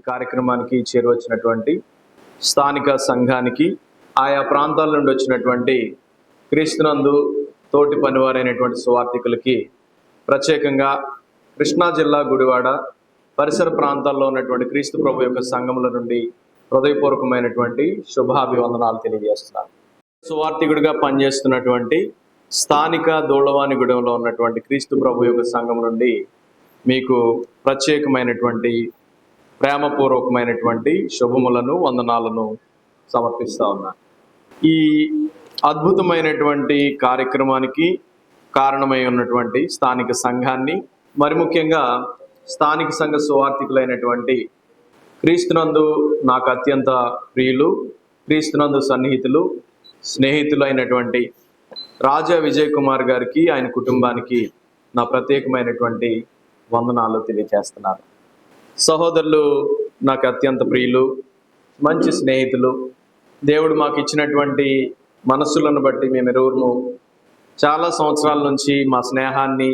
కార్యక్రమానికి చేరువచ్చినటువంటి స్థానిక సంఘానికి, ఆయా ప్రాంతాల నుండి వచ్చినటువంటి క్రీస్తునందు తోటి పనివారైనటువంటి సువార్థికులకి, ప్రత్యేకంగా కృష్ణా జిల్లా గుడివాడ పరిసర ప్రాంతాల్లో ఉన్నటువంటి క్రీస్తు ప్రభు యొక్క సంఘముల నుండి హృదయపూర్వకమైనటువంటి శుభాభివందనాలు తెలియజేస్తున్నాను. సువార్థికుడిగా పనిచేస్తున్నటువంటి స్థానిక దూళవానిగూడెంలో ఉన్నటువంటి క్రీస్తు ప్రభు యొక్క సంఘం నుండి మీకు ప్రత్యేకమైనటువంటి ప్రేమపూర్వకమైనటువంటి శుభములను, వందనాలను సమర్పిస్తా ఉన్నాను. ఈ అద్భుతమైనటువంటి కార్యక్రమానికి కారణమై ఉన్నటువంటి స్థానిక సంఘాన్ని, మరి ముఖ్యంగా స్థానిక సంఘ సువార్థికులైనటువంటి క్రీస్తునందు నాకు అత్యంత ప్రియులు, క్రీస్తునందు సన్నిహితులు, స్నేహితులైనటువంటి రాజా విజయ్ కుమార్ గారికి, ఆయన కుటుంబానికి నా ప్రత్యేకమైనటువంటి వందనాలు తెలియజేస్తున్నాను. సహోదరులు నాకు అత్యంత ప్రియులు, మంచి స్నేహితులు. దేవుడు మాకు ఇచ్చినటువంటి మనస్సులను బట్టి మేమిరువురు చాలా సంవత్సరాల నుంచి మా స్నేహాన్ని,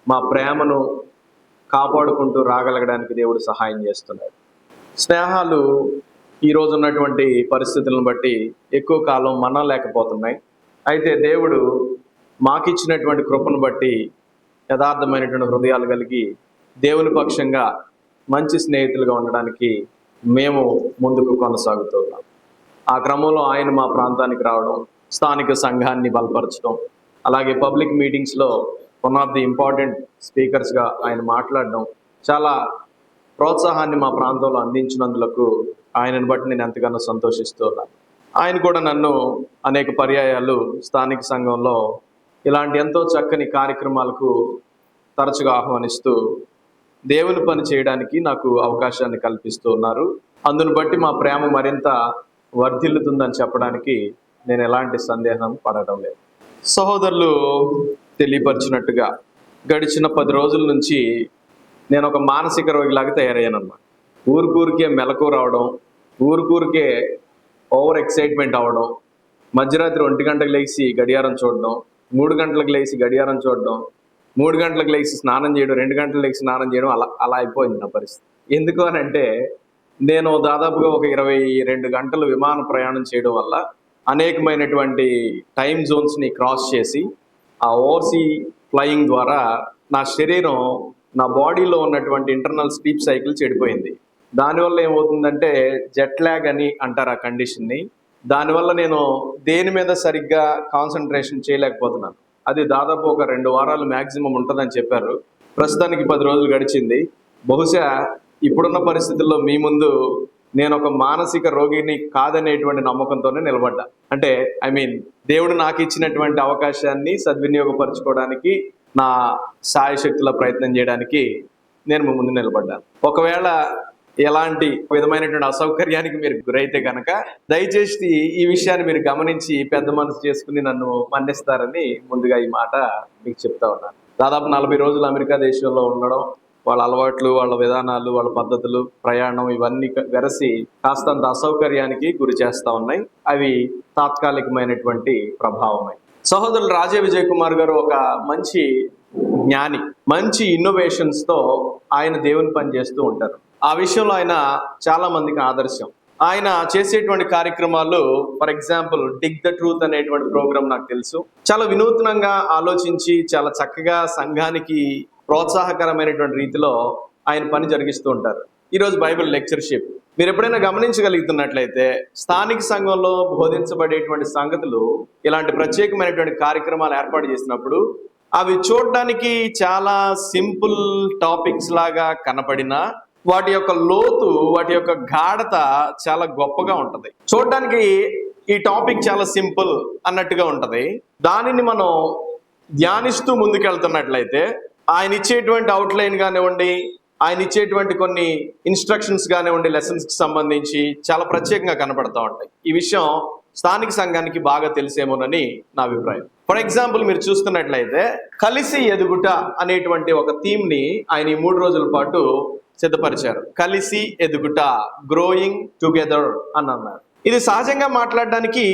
మా ప్రేమను కాపాడుకుంటూ రాగలగడానికి దేవుడు సహాయం చేస్తున్నాడు. స్నేహాలు ఈరోజు ఉన్నటువంటి పరిస్థితులను బట్టి ఎక్కువ కాలం మనలేకపోతున్నాయి. అయితే దేవుడు మాకిచ్చినటువంటి కృపను బట్టి యథార్థమైనటువంటి హృదయాలు కలిగి దేవుని పక్షంగా మంచి స్నేహితులుగా ఉండడానికి మేము ముందుకు కొనసాగుతున్నాం. ఆ క్రమంలో ఆయన మా ప్రాంతానికి రావడం, స్థానిక సంఘాన్ని బలపరచడం, అలాగే పబ్లిక్ మీటింగ్స్లో వన్ ఆఫ్ ది ఇంపార్టెంట్ స్పీకర్స్గా ఆయన మాట్లాడడం, చాలా ప్రోత్సాహాన్ని మా ప్రాంతంలో అందించినందులకు ఆయనను బట్టి నేను ఎంతగానో సంతోషిస్తున్నాను. ఆయన కూడా నన్ను అనేక పర్యాయాలు స్థానిక సంఘంలో ఇలాంటి ఎంతో చక్కని కార్యక్రమాలకు తరచుగా ఆహ్వానిస్తూ దేవుని పని చేయడానికి నాకు అవకాశాన్ని కల్పిస్తూ ఉన్నారు. అందును బట్టి మా ప్రేమ మరింత వర్ధిల్లుతుందని చెప్పడానికి నేను ఎలాంటి సందేహం పడటం లేదు. సహోదరులు తెలియపరిచినట్టుగా గడిచిన 10 రోజుల నుంచి నేను ఒక మానసిక రోగిలాగా తయారయ్యానన్నమాట. ఊరికే మెలకు రావడం, ఊరికే ఓవర్ ఎక్సైట్మెంట్ అవ్వడం, మధ్యరాత్రి 1 గంటలకు లేచి గడియారం చూడడం, 3 గంటలకు లేచి గడియారం చూడడం, 3 గంటలకు లేచి స్నానం చేయడం, 2 గంటలకు లేచి స్నానం చేయడం, అలా అయిపోయింది నా పరిస్థితి. ఎందుకు అని అంటే, నేను దాదాపుగా ఒక 22 గంటలు విమాన ప్రయాణం చేయడం వల్ల అనేకమైనటువంటి టైం జోన్స్ని క్రాస్ చేసి ఆ ఓవర్సీ ఫ్లయింగ్ ద్వారా నా శరీరం, నా బాడీలో ఉన్నటువంటి ఇంటర్నల్ స్లీప్ సైకిల్ చెడిపోయింది. దానివల్ల ఏమవుతుందంటే జెట్ ల్యాగ్ అని అంటారు ఆ కండిషన్ని. దానివల్ల నేను దేని మీద సరిగ్గా కాన్సన్ట్రేషన్ చేయలేకపోతున్నాను. అది దాదాపు ఒక 2 వారాలు మ్యాక్సిమం ఉంటుందని చెప్పారు. ప్రస్తుతానికి 10 రోజులు గడిచింది. బహుశా ఇప్పుడున్న పరిస్థితుల్లో మీ ముందు నేను ఒక మానసిక రోగిని కాదనేటువంటి నమ్మకంతోనే నిలబడ్డా. అంటే దేవుడు నాకు ఇచ్చినటువంటి అవకాశాన్ని సద్వినియోగపరచుకోవడానికి, నా సాయశక్తుల ప్రయత్నం చేయడానికి నేను మీ ముందు నిలబడ్డాను. ఒకవేళ ఎలాంటి విధమైనటువంటి అసౌకర్యానికి మీరు గురైతే కనుక దయచేసి ఈ విషయాన్ని మీరు గమనించి పెద్ద మనసు చేసుకుని నన్ను మన్నిస్తారని ముందుగా ఈ మాట మీకు చెప్తా ఉన్నాను. దాదాపు 40 రోజులు అమెరికా దేశంలో ఉండడం, వాళ్ళ అలవాట్లు, వాళ్ళ విధానాలు, వాళ్ళ పద్ధతులు, ప్రయాణం ఇవన్నీ వెరసి కాస్తంత అసౌకర్యానికి గురి చేస్తూ ఉన్నాయి. అవి తాత్కాలికమైనటువంటి ప్రభావమే. సహోదరులు రాజా విజయ్ కుమార్ గారు ఒక మంచి జ్ఞాని, మంచి ఇన్నోవేషన్స్తో ఆయన దేవుని పని చేస్తూ ఉంటారు. ఆ విషయంలో ఆయన చాలా మందికి ఆదర్శం. ఆయన చేసేటువంటి కార్యక్రమాలు, for example dig the truth అనేటువంటి ప్రోగ్రామ్ నాకు తెలుసు. చాలా వినూత్నంగా ఆలోచించి చాలా చక్కగా సంఘానికి ప్రోత్సాహకరమైనటువంటి రీతిలో ఆయన పని జరిగిస్తూ ఉంటారు. ఈరోజు బైబిల్ లెక్చర్షిప్ మీరు ఎప్పుడైనా గమనించగలుగుతున్నట్లయితే స్థానిక సంఘంలో బోధించబడేటువంటి సంగతులు, ఇలాంటి ప్రత్యేకమైనటువంటి కార్యక్రమాలు ఏర్పాటు చేసినప్పుడు అవి చూడడానికి చాలా సింపుల్ టాపిక్స్ లాగా కనపడినా వాటి యొక్క లోతు, వాటి యొక్క గాఢత చాలా గొప్పగా ఉంటది. చూడడానికి ఈ టాపిక్ చాలా సింపుల్ అన్నట్టుగా ఉంటది. దానిని మనం ధ్యానిస్తూ ముందుకెళ్తున్నట్లయితే ఆయన ఇచ్చేటువంటి అవుట్లైన్ కానివ్వండి, ఆయన ఇచ్చేటువంటి కొన్ని ఇన్స్ట్రక్షన్స్ కానివ్వండి, లెసన్స్కి సంబంధించి చాలా ప్రత్యేకంగా కనపడతా ఉంటాయి. ఈ విషయం స్థానిక సంఘానికి బాగా తెలిసేమోనని నా అభిప్రాయం. ఫర్ ఎగ్జాంపుల్ మీరు చూస్తున్నట్లయితే కలిసి ఎదుగుట అనేటువంటి ఒక థీమ్ని ఆయన ఈ 3 రోజుల పాటు సిద్ధపరిచారు. కలిసి ఎదుగుట, గ్రోయింగ్ టుగెదర్ అని అన్నారు. ఇది సహజంగా మాట్లాడడానికి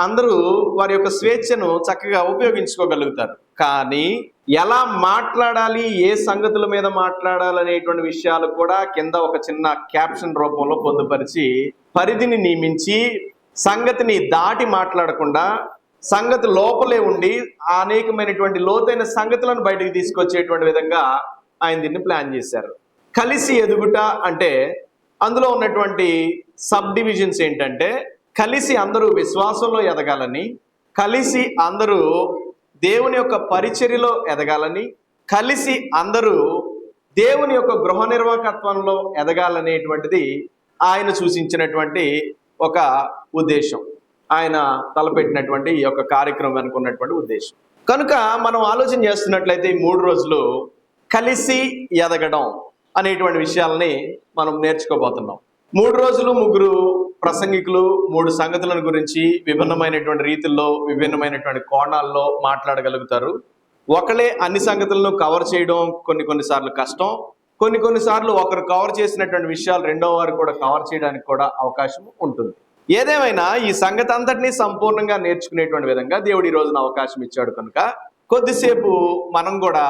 అందరూ వారి యొక్క స్వేచ్ఛను చక్కగా ఉపయోగించుకోగలుగుతారు. కానీ ఎలా మాట్లాడాలి, ఏ సంగతుల మీద మాట్లాడాలి అనేటువంటి విషయాలు కూడా కింద ఒక చిన్న క్యాప్షన్ రూపంలో పొందుపరిచి పరిధిని నియమించి సంగతిని దాటి మాట్లాడకుండా సంగతి లోపలే ఉండి అనేకమైనటువంటి లోతైన సంగతులను బయటకు తీసుకొచ్చేటువంటి విధంగా ఆయన దీన్ని ప్లాన్ చేశారు. కలిసి ఎదుగుట అంటే అందులో ఉన్నటువంటి సబ్ డివిజన్స్ ఏంటంటే, కలిసి అందరూ విశ్వాసంలో ఎదగాలని, కలిసి అందరూ దేవుని యొక్క పరిచర్యలో ఎదగాలని, కలిసి అందరూ దేవుని యొక్క గృహ నిర్వాహకత్వంలో ఎదగాలనేటువంటిది ఆయన సూచించినటువంటి ఒక ఉద్దేశం, ఆయన తలపెట్టినటువంటి ఈ యొక్క కార్యక్రమం అనుకున్నటువంటి ఉద్దేశం. కనుక మనం ఆలోచన చేస్తున్నట్లయితే ఈ 3 రోజులు కలిసి ఎదగడం అనేటువంటి విషయాలని మనం నేర్చుకోబోతున్నాం. 3 రోజులు 3 ప్రసంగికులు 3 సంగతులను గురించి విభిన్నమైనటువంటి రీతిల్లో విభిన్నమైనటువంటి కోణాల్లో మాట్లాడగలుగుతారు. ఒకళ్ళే అన్ని సంగతులను కవర్ చేయడం కొన్నిసార్లు కష్టం. కొన్నిసార్లు ఒకరు కవర్ చేసినటువంటి విషయాలు రెండో వారు కూడా కవర్ చేయడానికి కూడా అవకాశం ఉంటుంది. ఏదేమైనా ఈ సంగతి అంతటినీ సంపూర్ణంగా నేర్చుకునేటువంటి విధంగా దేవుడు ఈ రోజున అవకాశం ఇచ్చాడు. కనుక కొద్దిసేపు మనం కూడా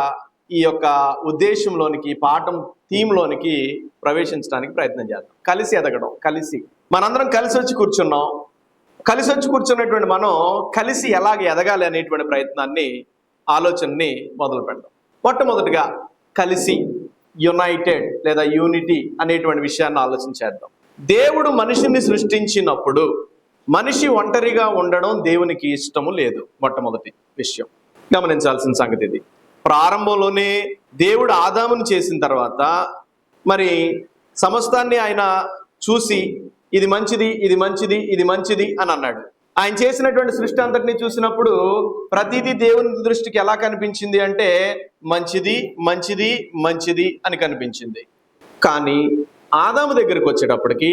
ఈ యొక్క ఉద్దేశంలోనికి, పాఠం థీమ్లోనికి ప్రవేశించడానికి ప్రయత్నం చేద్దాం. కలిసి ఎదగడం. మనందరం కలిసి వచ్చి కూర్చున్నాం. కలిసి వచ్చి కూర్చున్నటువంటి మనం కలిసి ఎలాగ ఎదగాలి అనేటువంటి ప్రయత్నాన్ని, ఆలోచనని మొదలు పెడదాం. మొట్టమొదటిగా కలిసి, యునైటెడ్ లేదా యూనిటీ అనేటువంటి విషయాన్ని ఆలోచించేద్దాం. దేవుడు మనిషిని సృష్టించినప్పుడు మనిషి ఒంటరిగా ఉండడం దేవునికి ఇష్టము లేదు. మొట్టమొదటి విషయం గమనించాల్సిన సంగతి ఇది. ప్రారంభంలోనే దేవుడు ఆదామును చేసిన తర్వాత మరి సమస్తాన్ని ఆయన చూసి ఇది మంచిది, ఇది మంచిది, ఇది మంచిది అని అన్నాడు. ఆయన చేసినటువంటి సృష్టి అంతటినీ చూసినప్పుడు ప్రతిదీ దేవుని దృష్టికి ఎలా కనిపించింది అంటే మంచిది, మంచిది, మంచిది అని కనిపించింది. కానీ ఆదాము దగ్గరికి వచ్చేటప్పటికి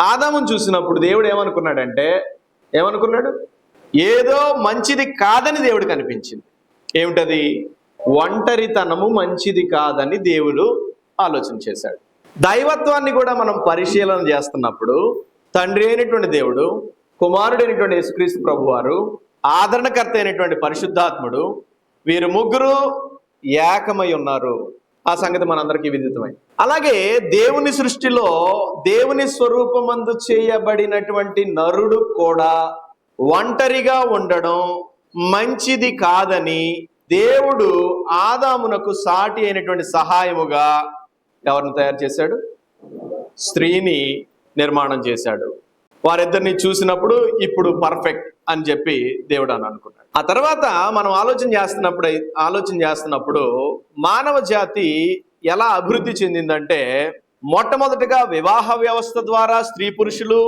ఆదామును చూసినప్పుడు దేవుడు ఏమనుకున్నాడు? ఏదో మంచిది కాదని దేవుడు కనిపించింది. ఏమిటది? ఒంటరితనము మంచిది కాదని దేవుడు ఆలోచన చేశాడు. దైవత్వాన్ని కూడా మనం పరిశీలన చేస్తున్నప్పుడు తండ్రి అయినటువంటి దేవుడు, కుమారుడైనటువంటి యేసుక్రీస్తు ప్రభువారు, ఆదరణకర్త అయినటువంటి పరిశుద్ధాత్ముడు, వీరు ముగ్గురు ఏకమై ఉన్నారు. ఆ సంగతి మనందరికీ విదితమై. అలాగే దేవుని సృష్టిలో దేవుని స్వరూపమందు చేయబడినటువంటి నరుడు కూడా ఒంటరిగా ఉండడం మంచిది కాదని దేవుడు ఆదామునకు సాటి అయినటువంటి సహాయముగా ఎవరిని తయారు చేశాడు? స్త్రీని నిర్మాణం చేశాడు. వారిద్దరిని చూసినప్పుడు ఇప్పుడు పర్ఫెక్ట్ అని చెప్పి దేవుడు అని అనుకున్నాడు. ఆ తర్వాత మనం ఆలోచన చేస్తున్నప్పుడు మానవ జాతి ఎలా అభివృద్ధి చెందిందంటే, మొట్టమొదటిగా వివాహ వ్యవస్థ ద్వారా స్త్రీ పురుషులు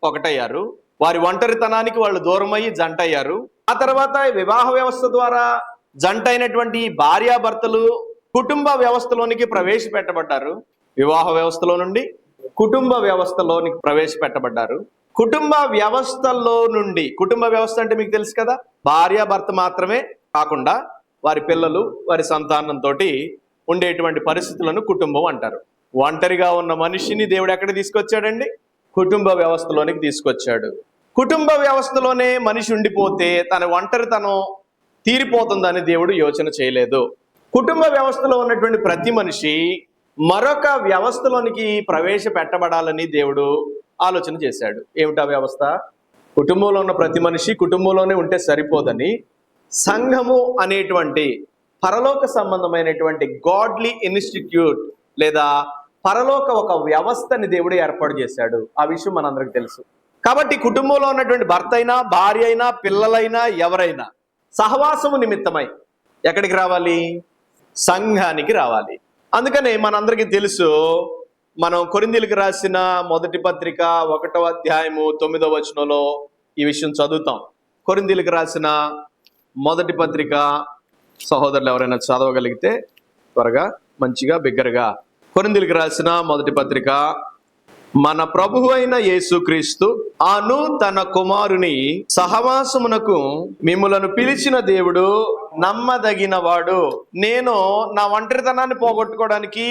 ఒకటయ్యారు. వారి ఒంటరితనానికి వాళ్ళు దూరమయ్యి జంట అయ్యారు. ఆ తర్వాత వివాహ వ్యవస్థ ద్వారా జంట అయినటువంటి భార్యాభర్తలు కుటుంబ వ్యవస్థలోనికి ప్రవేశపెట్టబడ్డారు. వివాహ వ్యవస్థలో నుండి కుటుంబ వ్యవస్థలోనికి ప్రవేశపెట్టబడ్డారు. కుటుంబ వ్యవస్థ అంటే మీకు తెలుసు కదా, భార్యాభర్త మాత్రమే కాకుండా వారి పిల్లలు, వారి సంతానంతో ఉండేటువంటి పరిస్థితులను కుటుంబం అంటారు. ఒంటరిగా ఉన్న మనిషిని దేవుడు ఎక్కడ తీసుకొచ్చాడండి? కుటుంబ వ్యవస్థలోనికి తీసుకొచ్చాడు. కుటుంబ వ్యవస్థలోనే మనిషి ఉండిపోతే తన ఒంటరితనం తీరిపోతుందని దేవుడు యోచన చేయలేదు. కుటుంబ వ్యవస్థలో ఉన్నటువంటి ప్రతి మనిషి మరొక వ్యవస్థలోనికి ప్రవేశపెట్టబడాలని దేవుడు ఆలోచన చేశాడు. ఏమిటా వ్యవస్థ? కుటుంబంలో ఉన్న ప్రతి మనిషి కుటుంబంలోనే ఉంటే సరిపోదని సంఘము అనేటువంటి పరలోక సంబంధమైనటువంటి గాడ్లీ ఇన్స్టిట్యూట్ లేదా పరలోక ఒక వ్యవస్థని దేవుడు ఏర్పాటు చేశాడు. ఆ విషయం మనందరికి తెలుసు. కాబట్టి కుటుంబంలో ఉన్నటువంటి భర్త అయినా, భార్య అయినా, పిల్లలైనా, ఎవరైనా సహవాసము నిమిత్తమై ఎక్కడికి రావాలి? సంఘానికి రావాలి. అందుకనే మనందరికీ తెలుసు, మనం కొరింథీయులకు రాసిన మొదటి పత్రిక 1వ అధ్యాయము 9వ వచనంలో ఈ విషయం చదువుతాం. కొరింథీయులకు రాసిన మొదటి పత్రిక సహోదరులు ఎవరైనా చదవగలిగితే త్వరగా, మంచిగా, బిగ్గరగా. కొరింథీయులకు రాసిన మొదటి పత్రిక. మన ప్రభువు అయిన యేసుక్రీస్తు అను తన కుమారుని సహవాసమునకు మిమ్ములను పిలిచిన దేవుడు నమ్మదగిన వాడు. నేను నా ఒంటరితనాన్ని పోగొట్టుకోవడానికి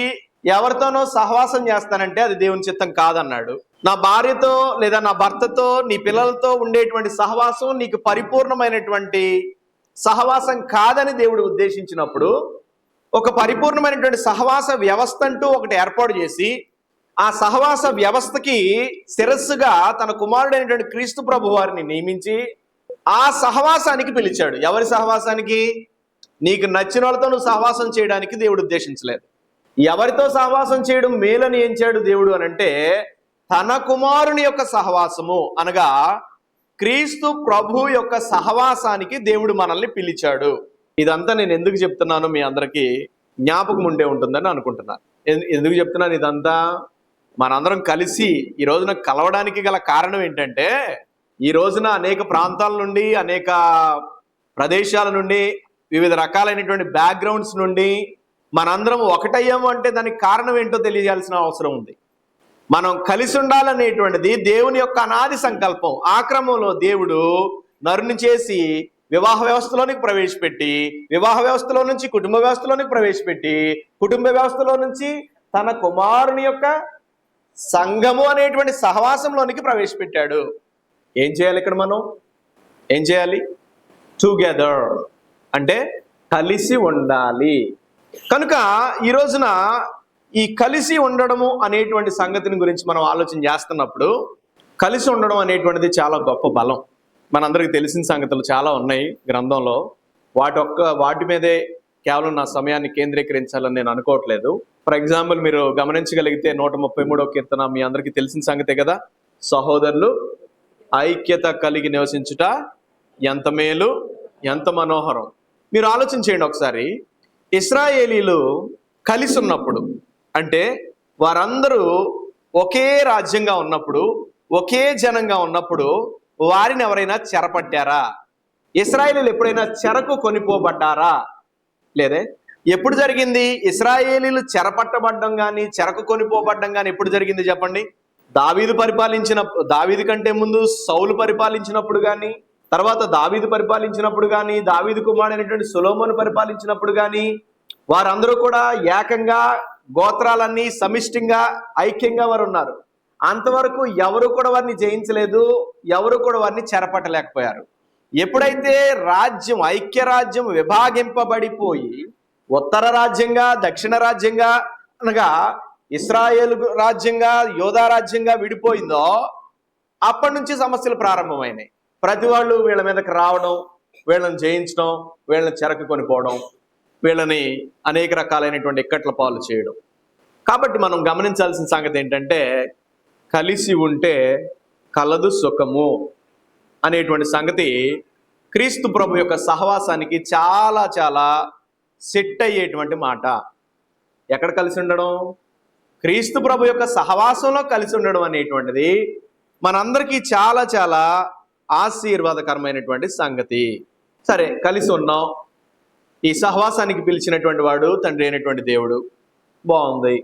ఎవరితోనో సహవాసం చేస్తానంటే అది దేవుని చిత్తం కాదన్నాడు. నా భార్యతో లేదా నా భర్తతో, నీ పిల్లలతో ఉండేటువంటి సహవాసం నీకు పరిపూర్ణమైనటువంటి సహవాసం కాదని దేవుడు ఉద్దేశించినప్పుడు ఒక పరిపూర్ణమైనటువంటి సహవాస వ్యవస్థ అంటూ ఒకటి ఏర్పాటు చేసి ఆ సహవాస వ్యవస్థకి శిరస్సుగా తన కుమారుడైనటువంటి క్రీస్తు ప్రభు వారిని నియమించి ఆ సహవాసానికి పిలిచాడు. ఎవరి సహవాసానికి? నీకు నచ్చిన వాళ్ళతో నువ్వు సహవాసం చేయడానికి దేవుడు ఉద్దేశించలేదు. ఎవరితో సహవాసం చేయడం మేలని ఏం చేయడు దేవుడు అనంటే తన కుమారుని యొక్క సహవాసము అనగా క్రీస్తు ప్రభు యొక్క సహవాసానికి దేవుడు మనల్ని పిలిచాడు. ఇదంతా నేను ఎందుకు చెప్తున్నానో మీ అందరికీ జ్ఞాపకం ఉండే ఉంటుందని అనుకుంటున్నాను. ఎందుకు చెప్తున్నాను ఇదంతా? మనందరం కలిసి ఈ రోజున కలవడానికి గల కారణం ఏంటంటే ఈ రోజున అనేక ప్రాంతాల నుండి, అనేక ప్రదేశాల నుండి, వివిధ రకాలైనటువంటి బ్యాక్గ్రౌండ్స్ నుండి మనందరం ఒకటయ్యాము అంటే దానికి కారణం ఏంటో తెలియాల్సిన అవసరం ఉంది. మనం కలిసి ఉండాలనేటువంటిది దేవుని యొక్క అనాది సంకల్పం. ఆ క్రమంలో దేవుడు నరుని చేసి వివాహ వ్యవస్థలోనికి ప్రవేశపెట్టి, వివాహ వ్యవస్థలో నుంచి కుటుంబ వ్యవస్థలోనికి ప్రవేశపెట్టి, కుటుంబ వ్యవస్థలో నుంచి తన కుమారుని యొక్క సంఘము అనేటువంటి సహవాసంలోనికి ప్రవేశపెట్టాడు. ఏం చేయాలి ఇక్కడ? మనం ఏం చేయాలి? టుగెదర్ అంటే కలిసి ఉండాలి. కనుక ఈ రోజున ఈ కలిసి ఉండడము అనేటువంటి సంగతిని గురించి మనం ఆలోచన చేస్తున్నప్పుడు కలిసి ఉండడం అనేటువంటిది చాలా గొప్ప బలం. మనందరికీ తెలిసిన సంగతులు చాలా ఉన్నాయి గ్రంథంలో. వాటి మీదే కేవలం నా సమయాన్ని కేంద్రీకరించాలని నేను అనుకోవట్లేదు. ఫర్ ఎగ్జాంపుల్ మీరు గమనించగలిగితే 133వ కీర్తన మీ అందరికీ తెలిసిన సంగతే కదా. సహోదరులు ఐక్యత కలిగి నివసించుట ఎంత మేలు, ఎంత మనోహరం. మీరు ఆలోచన చేయండి ఒకసారి. ఇశ్రాయేలీలు కలిసి ఉన్నప్పుడు, అంటే వారందరూ ఒకే రాజ్యంగా ఉన్నప్పుడు, ఒకే జనంగా ఉన్నప్పుడు వారిని ఎవరైనా చెరపట్టారా? ఇశ్రాయేలీలు ఎప్పుడైనా చెరకు కొనిపోబడ్డారా? లేదే. ఎప్పుడు జరిగింది? ఇశ్రాయేలీలు చెరపట్టబడ్డం కానీ చెరకు కొనిపోబడ్డం కానీ ఎప్పుడు జరిగింది చెప్పండి? దావీదు కంటే ముందు సౌలు పరిపాలించినప్పుడు కానీ, తర్వాత దావీదు పరిపాలించినప్పుడు కానీ, దావీదు కుమారుడైనటువంటి సొలొమోను పరిపాలించినప్పుడు కానీ వారందరూ కూడా ఏకంగా గోత్రాలన్నీ సమిష్టిగా ఐక్యంగా వారు ఉన్నారు. అంతవరకు ఎవరు కూడా వారిని జయించలేదు, ఎవరు కూడా వారిని చెరపట్టలేకపోయారు. ఎప్పుడైతే రాజ్యం, ఐక్యరాజ్యం విభాగింపబడిపోయి ఉత్తర రాజ్యంగా, దక్షిణ రాజ్యంగా అనగా ఇశ్రాయేలు రాజ్యంగా, యోధా రాజ్యంగా విడిపోయిందో అప్పటి నుంచి సమస్యలు ప్రారంభమైనాయి. ప్రతి వాళ్ళు వీళ్ళ మీదకి రావడం, వీళ్ళని జయించడం, వీళ్ళని చెరకు కొనిపోవడం, వీళ్ళని అనేక రకాలైనటువంటి ఇక్కట్ల పాలు చేయడం. కాబట్టి మనం గమనించాల్సిన సంగతి ఏంటంటే కలిసి ఉంటే కలదు సుఖము అనేటువంటి సంగతి క్రీస్తు ప్రభు యొక్క సహవాసానికి చాలా చాలా సెట్ అయ్యేటువంటి మాట. ఎక్కడ కలిసి ఉండడం? క్రీస్తు ప్రభు యొక్క సహవాసంలో కలిసి ఉండడం అనేటువంటిది మనందరికీ చాలా చాలా ఆశీర్వాదకరమైనటువంటి సంగతి. సరే, కలిసి ఉన్నాం. ఈ సహవాసానికి పిలిచినటువంటి వాడు తండ్రి అయినటువంటి దేవుడు. బాగుంది.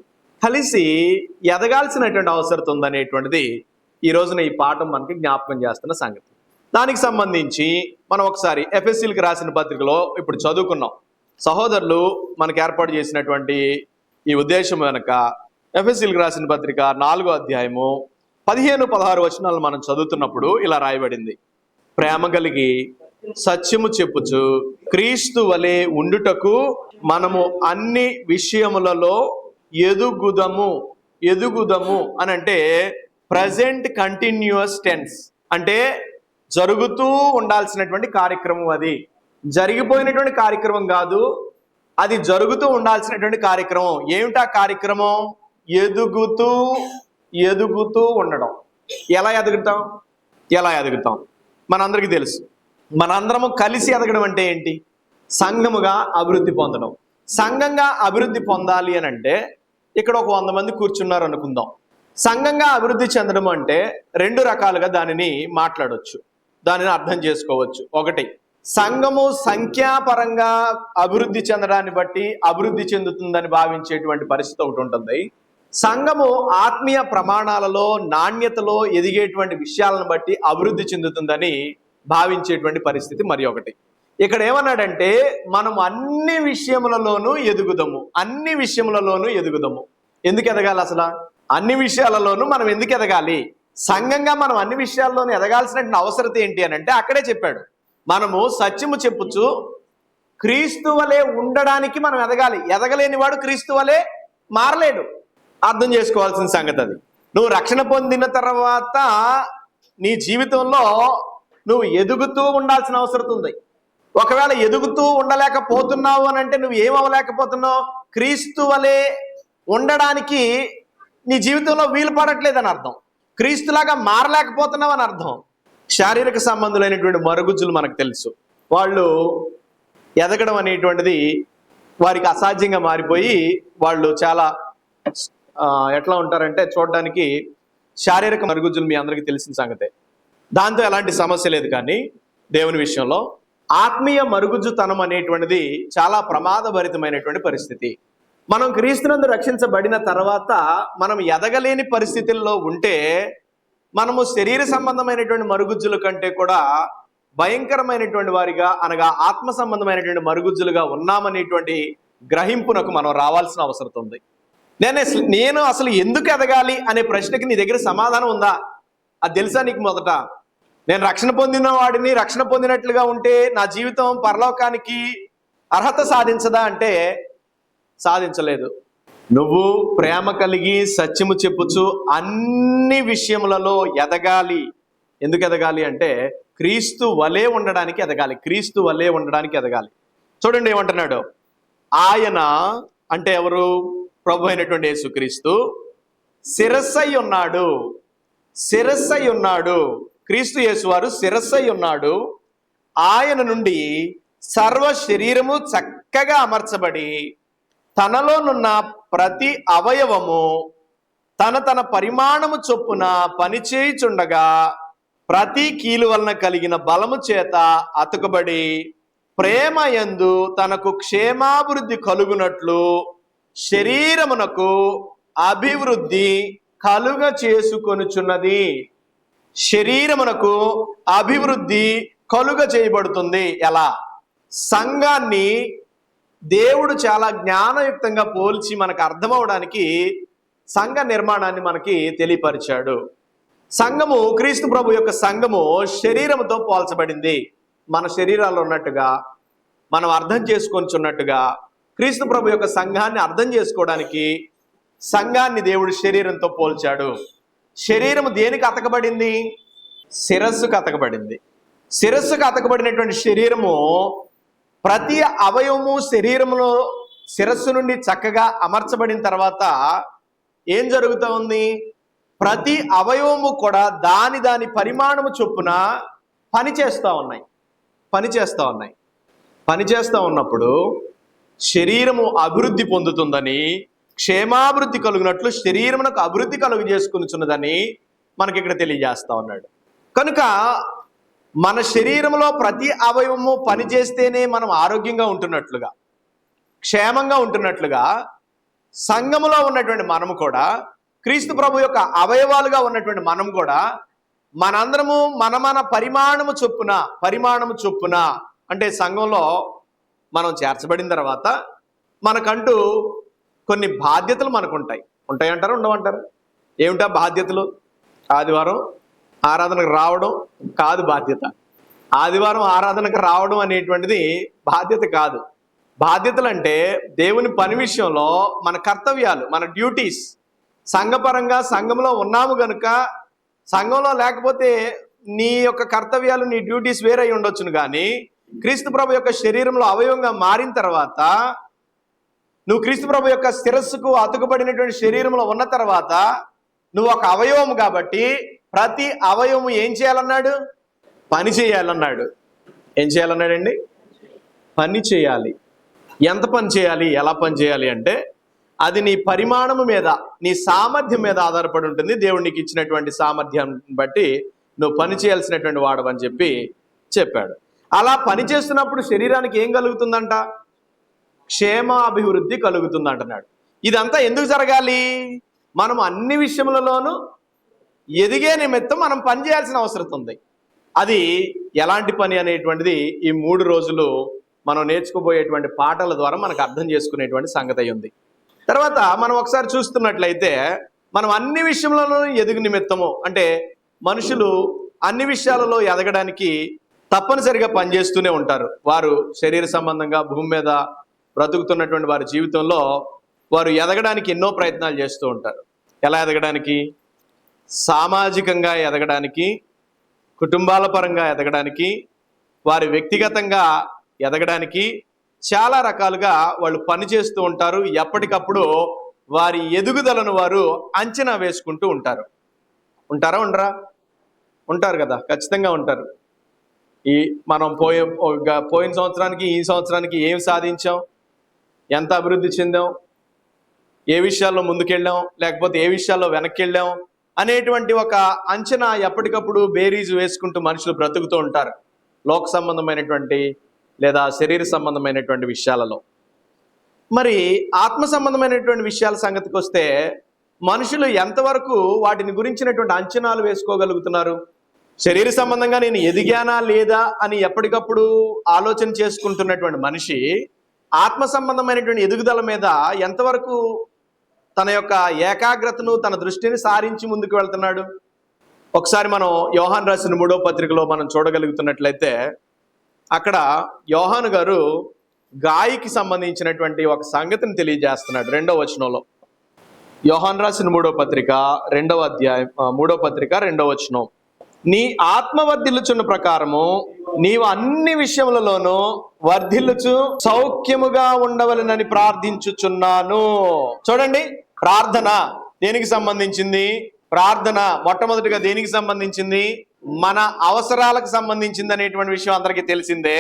కలిసి ఎదగాల్సినటువంటి అవసరం ఉందనేటువంటిది ఈ రోజున ఈ పాఠం మనకి జ్ఞాపకం చేస్తున్న సంగతి. దానికి సంబంధించి మనం ఒకసారి ఎఫెసీలకు రాసిన పత్రికలో ఇప్పుడు చదువుకున్నాం. సహోదరులు మనకు ఏర్పాటు చేసినటువంటి ఈ ఉద్దేశం వెనక ఎఫెసీలకు రాసిన పత్రిక 4వ అధ్యాయము 15-16 వచనాలను మనం చదువుతున్నప్పుడు ఇలా రాయబడింది. ప్రేమ కలిగి సత్యము చెప్పుచు క్రీస్తు వలె ఉండుటకు మనము అన్ని విషయములలో ఎదుగుదము అని అంటే ప్రజెంట్ కంటిన్యూస్ టెన్స్, అంటే జరుగుతూ ఉండాల్సినటువంటి కార్యక్రమం. అది జరిగిపోయినటువంటి కార్యక్రమం కాదు, అది జరుగుతూ ఉండాల్సినటువంటి కార్యక్రమం. ఏమిటా కార్యక్రమం? ఎదుగుతూ ఉండడం. ఎలా ఎదుగుతాం? మనందరికీ తెలుసు. మనందరము కలిసి ఎదగడం అంటే ఏంటి? సంఘముగా అభివృద్ధి పొందడం. సంఘంగా అభివృద్ధి పొందాలి అని అంటే ఇక్కడ ఒక 100 మంది కూర్చున్నారు అనుకుందాం. సంఘంగా అభివృద్ధి చెందడం అంటే 2 రకాలుగా దానిని మాట్లాడవచ్చు, దానిని అర్థం చేసుకోవచ్చు. ఒకటి, సంఘము సంఖ్యాపరంగా అభివృద్ధి చెందడాన్ని బట్టి అభివృద్ధి చెందుతుందని భావించేటువంటి పరిస్థితి ఒకటి ఉంటుంది. సంఘము ఆత్మీయ ప్రమాణాలలో, నాణ్యతలో ఎదిగేటువంటి విషయాలను బట్టి అభివృద్ధి చెందుతుందని భావించేటువంటి పరిస్థితి మరి ఒకటి. ఇక్కడ ఏమన్నాడంటే మనం అన్ని విషయములలోనూ ఎదుగుదాము. ఎందుకు ఎదగాలి? అసలు అన్ని విషయాలలోనూ మనం ఎందుకు ఎదగాలి? సంఘంగా మనం అన్ని విషయాల్లోనూ ఎదగాల్సిన అవసరం ఏంటి అని అంటే అక్కడే చెప్పాడు. మనము సత్యము చెప్పుచు క్రీస్తు వలె ఉండడానికి మనం ఎదగాలి. ఎదగలేని వాడు క్రీస్తు వలె మారలేడు. అర్థం చేసుకోవాల్సిన సంగతి అది. నువ్వు రక్షణ పొందిన తర్వాత నీ జీవితంలో నువ్వు ఎదుగుతూ ఉండాల్సిన అవసరం ఉంది. ఒకవేళ ఎదుగుతూ ఉండలేకపోతున్నావు అని అంటే నువ్వు ఏమవలేకపోతున్నావు? క్రీస్తు వలె ఉండడానికి నీ జీవితంలో వీలు పడట్లేదని అర్థం. క్రీస్తులాగా మారలేకపోతున్నావు అని అర్థం. శారీరక సంబంధులైనటువంటి మరుగుజ్జులు మనకు తెలుసు. వాళ్ళు ఎదగడం అనేటువంటిది వారికి అసాధ్యంగా మారిపోయి వాళ్ళు చాలా ఎట్లా ఉంటారంటే చూడడానికి శారీరక మరుగుజ్జులు మీ అందరికీ తెలిసిన సంగతే. దాంతో ఎలాంటి సమస్య లేదు. కానీ దేవుని విషయంలో ఆత్మీయ మరుగుజ్జుతనం అనేటువంటిది చాలా ప్రమాదభరితమైనటువంటి పరిస్థితి. మనం క్రీస్తునందు రక్షించబడిన తర్వాత మనం ఎదగలేని పరిస్థితుల్లో ఉంటే మనము శరీర సంబంధమైనటువంటి మరుగుజ్జుల కంటే కూడా భయంకరమైనటువంటి వారిగా, అనగా ఆత్మ సంబంధమైనటువంటి మరుగుజ్జులుగా ఉన్నామనేటువంటి గ్రహింపునకు మనం రావాల్సిన అవసరం ఉంది. నేను అసలు ఎందుకు ఎదగాలి అనే ప్రశ్నకి నీ దగ్గర సమాధానం ఉందా? అది తెలుసా నీకు? మొదట నేను రక్షణ పొందిన వాడిని, రక్షణ పొందినట్లుగా ఉంటే నా జీవితం పరలోకానికి అర్హత సాధించదా అంటే సాధించలేదు. నువ్వు ప్రేమ కలిగి సత్యము చెప్పుచు అన్ని విషయములలో ఎదగాలి. ఎందుకు ఎదగాలి అంటే క్రీస్తు వలె ఉండడానికి ఎదగాలి. క్రీస్తు వలె ఉండడానికి ఎదగాలి. చూడండి ఏమంటున్నాడు. ఆయన అంటే ఎవరు? ప్రభు అయినటువంటి యేసుక్రీస్తు శిరస్సై ఉన్నాడు. శిరస్సై ఉన్నాడు. క్రీస్తు యేసు వారు శిరస్సై ఉన్నాడు. ఆయన నుండి సర్వ శరీరము చక్కగా అమర్చబడి తనలోనున్న ప్రతి అవయవము తన పరిమాణము చొప్పున పనిచేయుచుండగా ప్రతి కీలు వలన కలిగిన బలము చేత అతుకబడి ప్రేమ యందు తనకు క్షేమాభివృద్ధి కలుగునట్లు శరీరమునకు అభివృద్ధి కలుగ చేసుకొనుచున్నది. శరీరమునకు అభివృద్ధి కలుగ చేయబడుతుంది. ఎలా? సంఘాన్ని దేవుడు చాలా జ్ఞానయుక్తంగా పోల్చి మనకు అర్థమవడానికి సంఘ నిర్మాణాన్ని మనకి తెలియపరిచాడు. సంఘము, క్రీస్తు ప్రభు యొక్క సంఘము శరీరముతో పోల్చబడింది. మన శరీరాల్లో ఉన్నట్టుగా మనం అర్థం చేసుకొనిచున్నట్టుగా క్రీస్తు ప్రభు యొక్క సంఘాన్ని అర్థం చేసుకోవడానికి సంఘాన్ని దేవుడు శరీరంతో పోల్చాడు. శరీరము దేనికి అతకబడింది? శిరస్సుకు అతకబడింది. శిరస్సుకు అతకబడినటువంటి శరీరము ప్రతి అవయవము శరీరములో శిరస్సు నుండి చక్కగా అమర్చబడిన తర్వాత ఏం జరుగుతూ ఉంది? ప్రతి అవయవము కూడా దాని పరిమాణము చొప్పున పనిచేస్తూ ఉన్నప్పుడు శరీరము అభివృద్ధి పొందుతుందని, క్షేమాభివృద్ధి కలుగునట్లు శరీరమునకు అభివృద్ధి కలుగు చేసుకునిచున్నదని మనకి ఇక్కడ తెలియజేస్తా ఉన్నాడు. కనుక మన శరీరంలో ప్రతి అవయవము పనిచేస్తేనే మనం ఆరోగ్యంగా ఉంటున్నట్లుగా, క్షేమంగా ఉంటున్నట్లుగా సంఘములో ఉన్నటువంటి మనము కూడా, క్రీస్తు ప్రభు యొక్క అవయవాలుగా ఉన్నటువంటి మనం కూడా మనందరము మన పరిమాణము చొప్పున అంటే సంఘంలో మనం చేర్చబడిన తర్వాత మనకంటూ కొన్ని బాధ్యతలు మనకు ఉంటాయంటారు, ఉండవంటారు? ఏమిటా బాధ్యతలు? ఆదివారం ఆరాధనకు రావడం కాదు బాధ్యత. ఆదివారం ఆరాధనకు రావడం అనేటువంటిది బాధ్యత కాదు. బాధ్యతలు అంటే దేవుని పని విషయంలో మన కర్తవ్యాలు, మన డ్యూటీస్. సంఘపరంగా సంఘంలో ఉన్నాము గనుక, సంఘంలో లేకపోతే నీ యొక్క కర్తవ్యాలు, నీ డ్యూటీస్ వేరై ఉండొచ్చును. కానీ క్రీస్తు ప్రభు యొక్క శరీరంలో అవయవంగా మారిన తర్వాత, నువ్వు క్రీస్తు ప్రభు యొక్క శిరస్సుకు అతుకుబడినటువంటి శరీరంలో ఉన్న తర్వాత నువ్వు ఒక అవయవం కాబట్టి ప్రతి అవయవము ఏం చేయాలన్నాడు? పని చేయాలన్నాడు. ఏం చేయాలన్నాడండి? పని చేయాలి. ఎంత పని చేయాలి, ఎలా పని చేయాలి అంటే అది నీ పరిమాణము మీద, నీ సామర్థ్యం మీద ఆధారపడి ఉంటుంది. దేవుడు నీకు ఇచ్చినటువంటి సామర్థ్యాన్ని బట్టి నువ్వు పని చేయాల్సినటువంటి వాడవని చెప్పాడు. అలా పని చేస్తున్నప్పుడు శరీరానికి ఏం కలుగుతుందంట? క్షేమాభివృద్ధి కలుగుతుంది అంటున్నాడు. ఇదంతా ఎందుకు జరగాలి? మనం అన్ని విషయములలోనూ ఎదిగే నిమిత్తం మనం పని చేయాల్సిన అవసరం ఉంది. అది ఎలాంటి పని అనేటువంటిది ఈ 3 రోజులు మనం నేర్చుకోబోయేటువంటి పాఠాల ద్వారా మనకు అర్థం చేసుకునేటువంటి సంగతి ఉంది. తర్వాత మనం ఒకసారి చూస్తున్నట్లయితే మనం అన్ని విషయంలోనూ ఎదుగు నిమిత్తము అంటే మనుషులు అన్ని విషయాలలో ఎదగడానికి తప్పనిసరిగా పనిచేస్తూనే ఉంటారు. వారు శరీర సంబంధంగా భూమి మీద బ్రతుకుతున్నటువంటి వారి జీవితంలో వారు ఎదగడానికి ఎన్నో ప్రయత్నాలు చేస్తూ ఉంటారు. ఎలా ఎదగడానికి? సామాజికంగా ఎదగడానికి, కుటుంబాల పరంగా ఎదగడానికి, వారి వ్యక్తిగతంగా ఎదగడానికి చాలా రకాలుగా వాళ్ళు పనిచేస్తూ ఉంటారు. ఎప్పటికప్పుడు వారి ఎదుగుదలను వారు అంచనా వేసుకుంటూ ఉంటారు. ఉంటారా? ఉండరా? ఉంటారు కదా, ఖచ్చితంగా ఉంటారు. మనం పోయిన సంవత్సరానికి ఈ సంవత్సరానికి ఏం సాధించాం, ఎంత అభివృద్ధి చెందాం, ఏ విషయాల్లో ముందుకెళ్ళాం, లేకపోతే ఏ విషయాల్లో వెనక్కి వెళ్ళాం అనేటువంటి ఒక అంచనా ఎప్పటికప్పుడు బేరీజు వేసుకుంటూ మనుషులు బ్రతుకుతూ ఉంటారు, లోక సంబంధమైనటువంటి లేదా శరీర సంబంధమైనటువంటి విషయాలలో. మరి ఆత్మ సంబంధమైనటువంటి విషయాల సంగతికి వస్తే మనుషులు ఎంతవరకు వాటిని గురించినటువంటి అంచనాలు వేసుకోగలుగుతున్నారు? శరీర సంబంధంగా నేను ఎదిగానా లేదా అని ఎప్పటికప్పుడు ఆలోచన చేసుకుంటున్నటువంటి మనిషి ఆత్మ సంబంధమైనటువంటి ఎదుగుదల మీద ఎంతవరకు తన యొక్క ఏకాగ్రతను, తన దృష్టిని సారించి ముందుకు వెళ్తున్నాడు? ఒకసారి మనం యోహాను రాసిన 3వ పత్రికలో మనం చూడగలుగుతున్నట్లయితే అక్కడ యోహాను గారు గాయికి సంబంధించినటువంటి ఒక సంగతిని తెలియజేస్తున్నాడు 2వ వచనంలో. యోహాను రాసిన 3వ పత్రిక 2వ అధ్యాయం 3వ పత్రిక 2వ వచనం. నీ ఆత్మ వర్ధిల్లుచున్న ప్రకారము నీవు అన్ని విషయములలోనూ వర్ధిల్లుచు సౌఖ్యముగా ఉండవలెనని ప్రార్థించుచున్నాను. చూడండి, ప్రార్థన దేనికి సంబంధించింది? ప్రార్థన మొట్టమొదటిగా దేనికి సంబంధించింది? మన అవసరాలకు సంబంధించింది అనేటువంటి విషయం అందరికీ తెలిసిందే.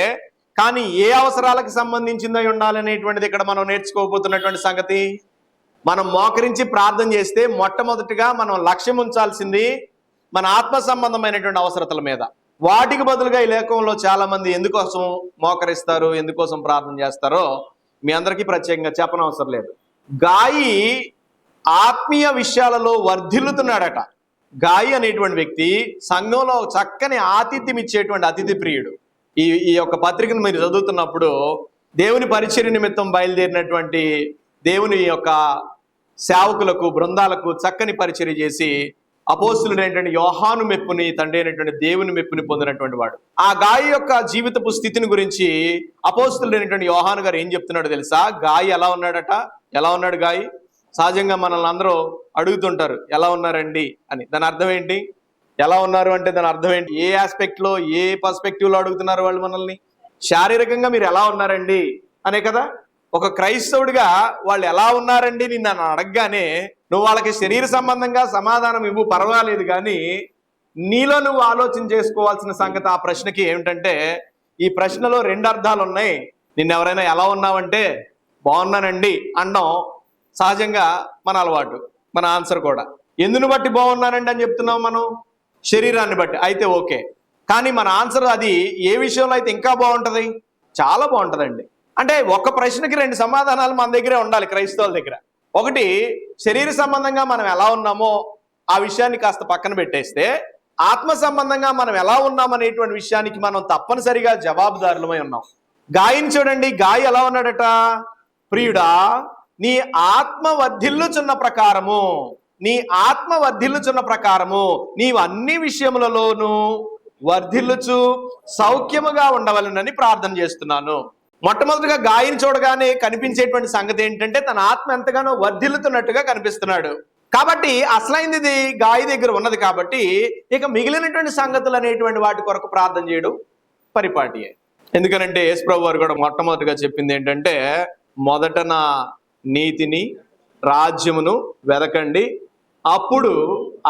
కానీ ఏ అవసరాలకు సంబంధించిందో ఉండాలనేటువంటిది ఇక్కడ మనం నేర్చుకోబోతున్నటువంటి సంగతి. మనం మోకరించి ప్రార్థన చేస్తే మొట్టమొదటిగా మనం లక్ష్యం ఉంచాల్సింది మన ఆత్మ సంబంధమైనటువంటి అవసరతల మీద. వాటికి బదులుగా ఈ లేఖంలో చాలా మంది ఎందుకోసం మోకరిస్తారు, ఎందుకోసం ప్రార్థన చేస్తారో మీ అందరికీ ప్రత్యేకంగా చెప్పనవసరం లేదు. గాయి ఆత్మీయ విషయాలలో వర్ధిల్లుతున్నాడట. గాయి అనేటువంటి వ్యక్తి సంఘంలో చక్కని ఆతిథ్యం ఇచ్చేటువంటి అతిథి ప్రియుడు. ఈ యొక్క పత్రికను మీరు చదువుతున్నప్పుడు దేవుని పరిచర్య నిమిత్తం బయలుదేరినటువంటి దేవుని యొక్క సేవకులకు, బృందాలకు చక్కని పరిచర్య చేసి అపోస్తులుడైనటువంటి యోహాను మెప్పుని, తండ్రి అయినటువంటి దేవుని మెప్పుని పొందినటువంటి వాడు. ఆ గాయి యొక్క జీవితపు స్థితిని గురించి అపోస్తులుడైనటువంటి యోహాను గారు ఏం చెప్తున్నాడో తెలుసా? గాయి ఎలా ఉన్నాడట? ఎలా ఉన్నాడు గాయి? సహజంగా మనల్ని అందరూ అడుగుతుంటారు ఎలా ఉన్నారండి అని. దాని అర్థం ఏంటి? ఎలా ఉన్నారు అంటే దాని అర్థం ఏంటి? ఏ ఆస్పెక్ట్లో, ఏ పర్స్పెక్టివ్లో అడుగుతున్నారు వాళ్ళు మనల్ని? శారీరకంగా మీరు ఎలా ఉన్నారండి అనే కదా. ఒక క్రైస్తవుడిగా వాళ్ళు ఎలా ఉన్నారండి నన్ను అడగగానే నువ్వు వాళ్ళకి శరీర సంబంధంగా సమాధానం ఇవ్వు, పర్వాలేదు. కానీ నీలో నువ్వు ఆలోచన చేసుకోవాల్సిన సంగతి ఆ ప్రశ్నకి ఏమిటంటే, ఈ ప్రశ్నలో 2 అర్థాలు ఉన్నాయి. నిన్ను ఎవరైనా ఎలా ఉన్నావంటే బాగున్నానండి అనడం సహజంగా మన అలవాటు, మన ఆన్సర్ కూడా. ఎందును బట్టి బాగున్నానండి అని చెప్తున్నాం మనం? శరీరాన్ని బట్టి అయితే ఓకే. కానీ మన ఆన్సర్ అది ఏ విషయంలో అయితే ఇంకా బాగుంటుంది? చాలా బాగుంటుందండి. అంటే ఒక ప్రశ్నకి 2 సమాధానాలు మన దగ్గరే ఉండాలి క్రైస్తవుల దగ్గర. ఒకటి, శరీర సంబంధంగా మనం ఎలా ఉన్నామో ఆ విషయాన్ని కాస్త పక్కన పెట్టేస్తే ఆత్మ సంబంధంగా మనం ఎలా ఉన్నామనేటువంటి విషయానికి మనం తప్పనిసరిగా జవాబుదారులమై ఉన్నాం. గాయిని చూడండి, గాయి ఎలా ఉన్నాడట? ప్రియుడా, నీ ఆత్మ వర్ధిల్లుచున్న ప్రకారము, నీ ఆత్మ వర్ధిల్లుచున్న ప్రకారము నీవు అన్ని విషయములలోనూ వర్ధిల్లుచు సౌఖ్యముగా ఉండవలనని ప్రార్థన చేస్తున్నాను. మొట్టమొదటిగా గాయిని చూడగానే కనిపించేటువంటి సంగతి ఏంటంటే తన ఆత్మ ఎంతగానో వర్ధిల్లుతున్నట్టుగా కనిపిస్తున్నాడు. కాబట్టి అసలైంది గాయి దగ్గర ఉన్నది. కాబట్టి ఇక మిగిలినటువంటి సంగతులు అనేటువంటి వాటి కొరకు ప్రార్థన చేయడం పరిపాటియే. ఎందుకనంటే యేసుప్రభు వారు కూడా మొట్టమొదటిగా చెప్పింది ఏంటంటే, మొదట నా నీతిని, రాజ్యమును వెదకండి, అప్పుడు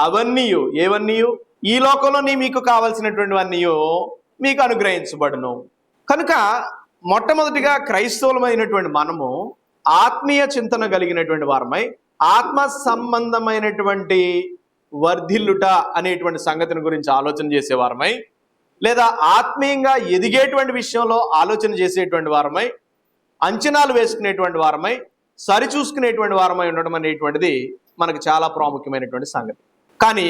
అవన్నీ, ఏవన్నీ, ఈ లోకంలో మీకు కావలసినటువంటివన్నీ మీకు అనుగ్రహించబడును. కనుక మొట్టమొదటిగా క్రైస్తవులమైనటువంటి మనము ఆత్మీయ చింతన కలిగినటువంటి వారమై ఆత్మ సంబంధమైనటువంటి వర్ధిల్లుట అనేటువంటి సంగతిని గురించి ఆలోచన చేసేవారమై, లేదా ఆత్మీయంగా ఎదిగేటువంటి విషయంలో ఆలోచన చేసేటువంటి వారమై, అంచనాలు వేసుకునేటువంటి వారమై, సరిచూసుకునేటువంటి వారమై ఉండడం అనేటువంటిది మనకు చాలా ప్రాముఖ్యమైనటువంటి సంగతి. కానీ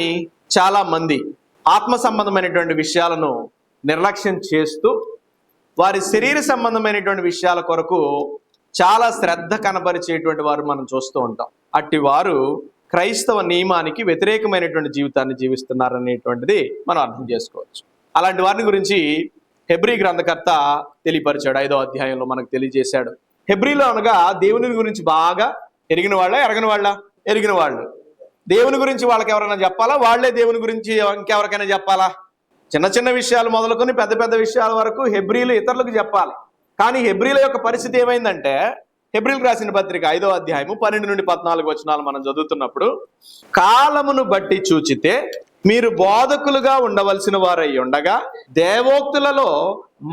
చాలా మంది ఆత్మ సంబంధమైనటువంటి విషయాలను నిర్లక్ష్యం చేస్తూ వారి శరీర సంబంధమైనటువంటి విషయాల కొరకు చాలా శ్రద్ధ కనబరిచేటువంటి వారు మనం చూస్తూ ఉంటాం. అట్టి వారు క్రైస్తవ నియమానికి వ్యతిరేకమైనటువంటి జీవితాన్ని జీవిస్తున్నారనేటువంటిది మనం అర్థం చేసుకోవచ్చు. అలాంటి వారిని గురించి హెబ్రీ గ్రంథకర్త తెలియపరిచాడు. 5వ అధ్యాయంలో మనకు తెలియజేశాడు. హెబ్రీలో అనగా దేవుని గురించి బాగా ఎరిగిన వాళ్ళ, ఎరగని వాళ్ళ? ఎరిగిన వాళ్ళు. దేవుని గురించి వాళ్ళకి ఎవరైనా చెప్పాలా? వాళ్ళే దేవుని గురించి ఇంకెవరికైనా చెప్పాలా? చిన్న చిన్న విషయాలు మొదలుకొని పెద్ద పెద్ద విషయాల వరకు హెబ్రీలు ఇతరులకు చెప్పాలి. కానీ హెబ్రీల యొక్క పరిస్థితి ఏమైందంటే, హెబ్రీలకు రాసిన పత్రిక 5వ అధ్యాయము 12 నుండి 14 వచనాలు మనం చదువుతున్నప్పుడు, కాలమును బట్టి చూచితే మీరు బోధకులుగా ఉండవలసిన వారై ఉండగా దేవోక్తులలో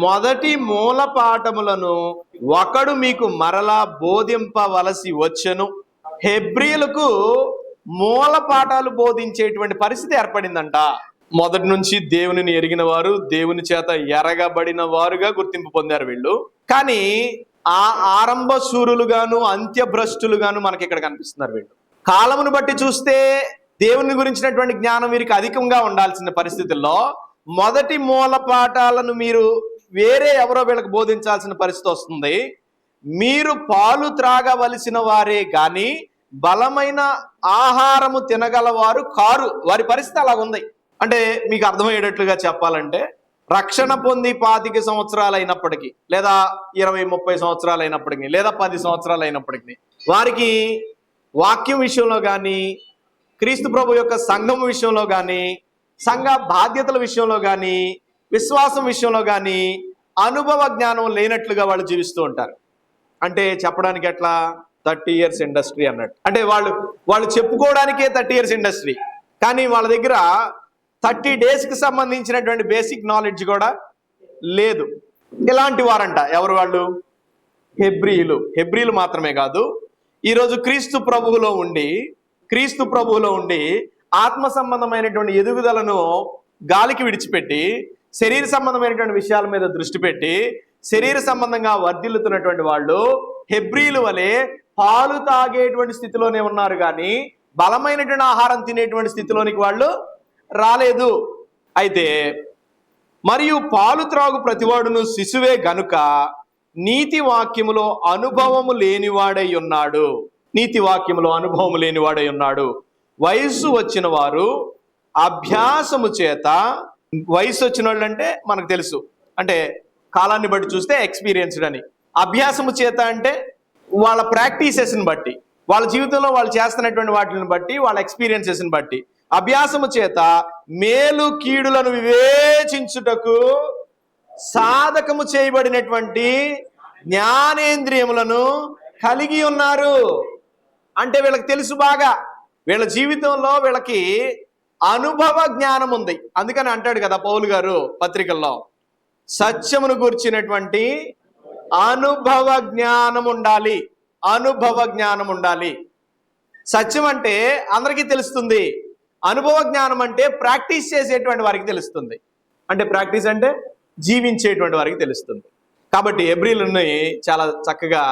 మొదటి మూల పాఠములను ఒకడు మీకు మరలా బోధింపవలసి వచ్చెను. హెబ్రీలకు మూల పాఠాలు బోధించేటువంటి పరిస్థితి ఏర్పడిందంట. మొదటి నుంచి దేవునిని ఎరిగిన వారు, దేవుని చేత ఎరగబడిన వారుగా గుర్తింపు పొందారు వీళ్ళు. కానీ ఆ ఆరంభ శూరులుగాను అంత్యభ్రష్టులుగాను మనకి ఇక్కడ కనిపిస్తున్నారు వీళ్ళు. కాలమును బట్టి చూస్తే దేవుని గురించినటువంటి జ్ఞానం వీరికి అధికంగా ఉండాల్సిన పరిస్థితుల్లో మొదటి మూల పాఠాలను మీరు వేరే ఎవరో వీళ్ళకి బోధించాల్సిన పరిస్థితి వస్తుంది. మీరు పాలు త్రాగవలసిన వారే గాని బలమైన ఆహారము తినగలవారు కారు. వారి పరిస్థితి అలాగుంది. అంటే మీకు అర్థమయ్యేటట్లుగా చెప్పాలంటే, రక్షణ పొంది 25 సంవత్సరాలు అయినప్పటికీ, లేదా 20-30 సంవత్సరాలు అయినప్పటికీ, లేదా 10 సంవత్సరాలు అయినప్పటికీ వారికి వాక్యం విషయంలో కానీ, క్రీస్తు ప్రభు యొక్క సంఘం విషయంలో కానీ, సంఘ బాధ్యతల విషయంలో కానీ, విశ్వాసం విషయంలో కానీ అనుభవ జ్ఞానం లేనట్లుగా వాళ్ళు జీవిస్తూ ఉంటారు. అంటే చెప్పడానికి ఎట్లా, 30 years ఇండస్ట్రీ అన్నట్టు. అంటే వాళ్ళు చెప్పుకోవడానికే 30 years ఇండస్ట్రీ, కానీ వాళ్ళ దగ్గర 30 daysకి సంబంధించినటువంటి బేసిక్ నాలెడ్జ్ కూడా లేదు. ఇలాంటి వారంట. ఎవరు వాళ్ళు? హెబ్రీలు మాత్రమే కాదు, ఈరోజు క్రీస్తు ప్రభువులో ఉండి ఆత్మ సంబంధమైనటువంటి ఎదుగుదలను గాలికి విడిచిపెట్టి శరీర సంబంధమైనటువంటి విషయాల మీద దృష్టి పెట్టి శరీర సంబంధంగా వర్ధిల్లుతున్నటువంటి వాళ్ళు హెబ్రీలు వలె పాలు తాగేటువంటి స్థితిలోనే ఉన్నారు, కానీ బలమైనటువంటి ఆహారం తినేటువంటి స్థితిలోనికి వాళ్ళు రాలేదు. అయితే మరియు పాలు త్రాగు ప్రతివాడును శిశువే గనుక నీతి వాక్యములో అనుభవము లేనివాడై ఉన్నాడు. వయస్సు వచ్చిన వారు అభ్యాసము చేత, వయసు వచ్చిన వాళ్ళు అంటే మనకు తెలుసు, అంటే కాలాన్ని బట్టి చూస్తే ఎక్స్పీరియన్స్డ్ అని. అభ్యాసము చేత అంటే వాళ్ళ ప్రాక్టీసెస్ని బట్టి, వాళ్ళ జీవితంలో వాళ్ళు చేస్తున్నటువంటి వాటిని బట్టి, వాళ్ళ ఎక్స్పీరియన్సెస్ని బట్టి, అభ్యాసము చేత మేలు కీడులను వివేచించుటకు సాధకము చేయబడినటువంటి జ్ఞానేంద్రియములను కలిగి ఉన్నారు. అంటే వీళ్ళకి తెలుసు బాగా, వీళ్ళ జీవితంలో వీళ్ళకి అనుభవ జ్ఞానం ఉంది. అందుకని అంటాడు కదా పౌలు గారు పత్రికల్లో, సత్యమును గూర్చినటువంటి అనుభవ జ్ఞానం ఉండాలి. సత్యం అంటే అందరికీ తెలుస్తుంది, అనుభవ జ్ఞానం అంటే ప్రాక్టీస్ చేసేటువంటి వారికి తెలుస్తుంది. అంటే ప్రాక్టీస్ అంటే జీవించేటువంటి వారికి తెలుస్తుంది. కాబట్టి హెబ్రీలని చాలా చక్కగా,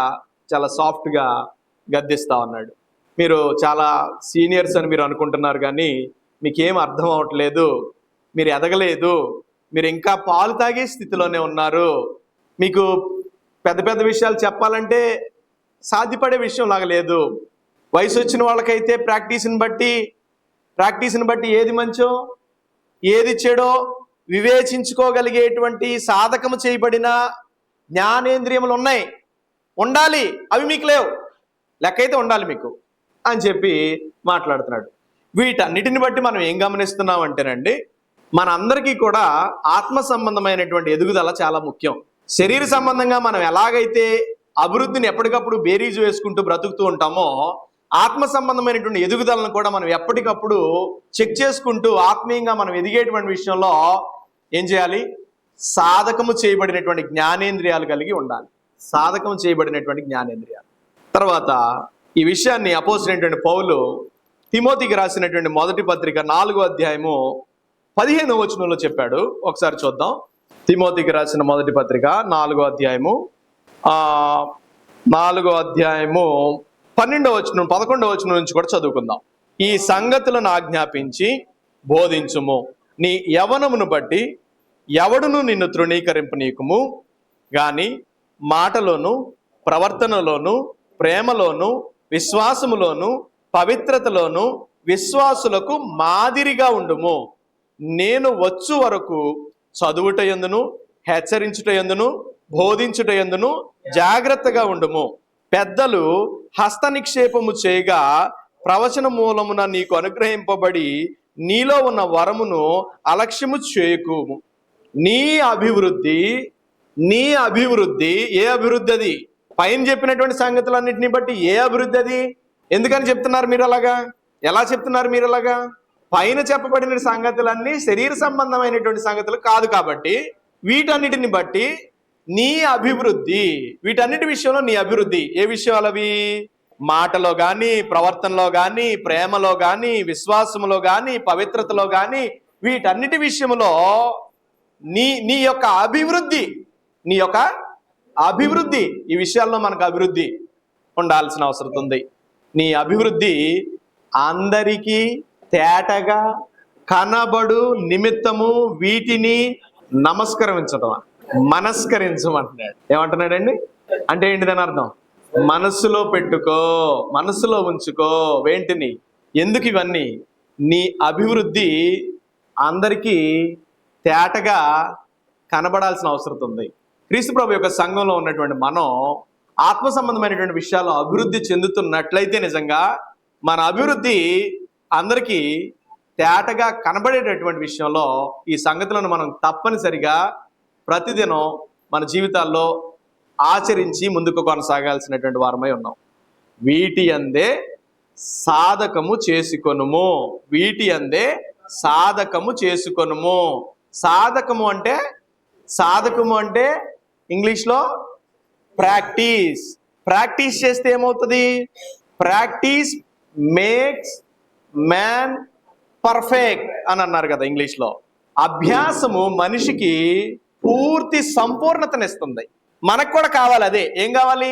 చాలా సాఫ్ట్గా గద్దిస్తా ఉన్నాడు. మీరు చాలా సీనియర్స్ అని మీరు అనుకుంటున్నారు, కానీ మీకేం అర్థం అవ్వట్లేదు, మీరు ఎదగలేదు, మీరు ఇంకా పాలు తాగే స్థితిలోనే ఉన్నారు. మీకు పెద్ద పెద్ద విషయాలు చెప్పాలంటే సాధ్యపడే విషయం లాగా లేదు. వయసు వచ్చిన వాళ్ళకైతే ప్రాక్టీస్ని బట్టి ఏది మంచో ఏది చెడో వివేచించుకోగలిగేటువంటి సాధకము చేయబడిన జ్ఞానేంద్రియములు ఉండాలి. అవి మీకు లేవు, లెక్కైతే ఉండాలి మీకు అని చెప్పి మాట్లాడుతున్నాడు. వీటన్నిటిని బట్టి మనం ఏం గమనిస్తున్నాం అంటేనండి, మనందరికీ కూడా ఆత్మ సంబంధమైనటువంటి ఎదుగుదల చాలా ముఖ్యం. శరీర సంబంధంగా మనం ఎలాగైతే అభివృద్ధిని ఎప్పటికప్పుడు బేరీజు వేసుకుంటూ బ్రతుకుతూ ఉంటామో, ఆత్మ సంబంధమైనటువంటి ఎదుగుదలను కూడా మనం ఎప్పటికప్పుడు చెక్ చేసుకుంటూ ఆత్మీయంగా మనం ఎదిగేటువంటి విషయంలో ఏం చేయాలి? సాధకము చేయబడినటువంటి జ్ఞానేంద్రియాలు కలిగి ఉండాలి. తర్వాత ఈ విషయాన్ని అపోజినటువంటి పౌలు తిమోతికి రాసినటువంటి మొదటి పత్రిక 4వ అధ్యాయము 15వ వచనంలో చెప్పాడు. ఒకసారి చూద్దాం. తిమోతికి రాసిన మొదటి పత్రిక 4వ అధ్యాయము 12వ వచనం 11వ వచనం నుంచి కూడా చదువుకుందాం. ఈ సంగతులను ఆజ్ఞాపించి బోధించుము, నీ యవనమును బట్టి ఎవడును నిన్ను తృణీకరింపనీకుము గాని మాటలోను ప్రవర్తనలోను ప్రేమలోను విశ్వాసములోను పవిత్రతలోను విశ్వాసులకు మాదిరిగా ఉండుము. నేను వచ్చు వరకు చదువుటయందును హెచ్చరించుట యందును బోధించుట యందును జాగ్రత్తగా ఉండుము. పెద్దలు హస్త నిక్షేపము చేయగా ప్రవచన మూలమున నీకు అనుగ్రహింపబడి నీలో ఉన్న వరమును అలక్ష్యము చేయకుము. నీ అభివృద్ధి ఏ అభివృద్ధి అది? పైన చెప్పినటువంటి సంగతులన్నింటినీ బట్టి ఏ అభివృద్ధి అది? ఎందుకని చెప్తున్నారు మీరు అలాగా? ఎలా చెప్తున్నారు మీరు అలాగా? పైన చెప్పబడిన సంగతులన్నీ శరీర సంబంధమైనటువంటి సంగతులు కాదు కాబట్టి వీటన్నిటిని బట్టి నీ అభివృద్ధి, వీటన్నిటి విషయంలో నీ అభివృద్ధి ఏ విషయాలు అవి? మాటలో కానీ, ప్రవర్తనలో కానీ, ప్రేమలో కానీ, విశ్వాసములో కానీ, పవిత్రతలో కానీ, వీటన్నిటి విషయంలో నీ యొక్క అభివృద్ధి ఈ విషయాల్లో మనకు అభివృద్ధి ఉండాల్సిన అవసరం ఉంది. నీ అభివృద్ధి అందరికీ తేటగా కనబడు నిమిత్తము వీటిని మనస్కరించమంటున్నాడు. ఏమంటున్నాడండి? అంటే ఏంటి దాని అర్థం? మనస్సులో పెట్టుకో, మనస్సులో ఉంచుకో. వేంటిని? ఎందుకు ఇవన్నీ? నీ అభివృద్ధి అందరికీ తేటగా కనబడాల్సిన అవసరం ఉంది. క్రీస్తు ప్రభు యొక్క సంఘంలో ఉన్నటువంటి మనం ఆత్మ సంబంధమైనటువంటి విషయాల్లో అభివృద్ధి చెందుతున్నట్లయితే నిజంగా మన అభివృద్ధి అందరికీ తేటగా కనబడేటటువంటి విషయంలో ఈ సంగతులను మనం తప్పనిసరిగా ప్రతిదినం మన జీవితాల్లో ఆచరించి ముందుకు కొనసాగాల్సినటువంటి వారమై ఉన్నాం. వీటి అందే సాధకము చేసుకొనుము. సాధకము అంటే ఇంగ్లీష్లో ప్రాక్టీస్ చేస్తే ఏమవుతుంది? ప్రాక్టీస్ మేక్స్ మ్యాన్ పర్ఫెక్ట్ అని అన్నారు కదా ఇంగ్లీష్లో. అభ్యాసము మనిషికి పూర్తి సంపూర్ణతనిస్తుంది. మనకు కూడా కావాలి అదే. ఏం కావాలి?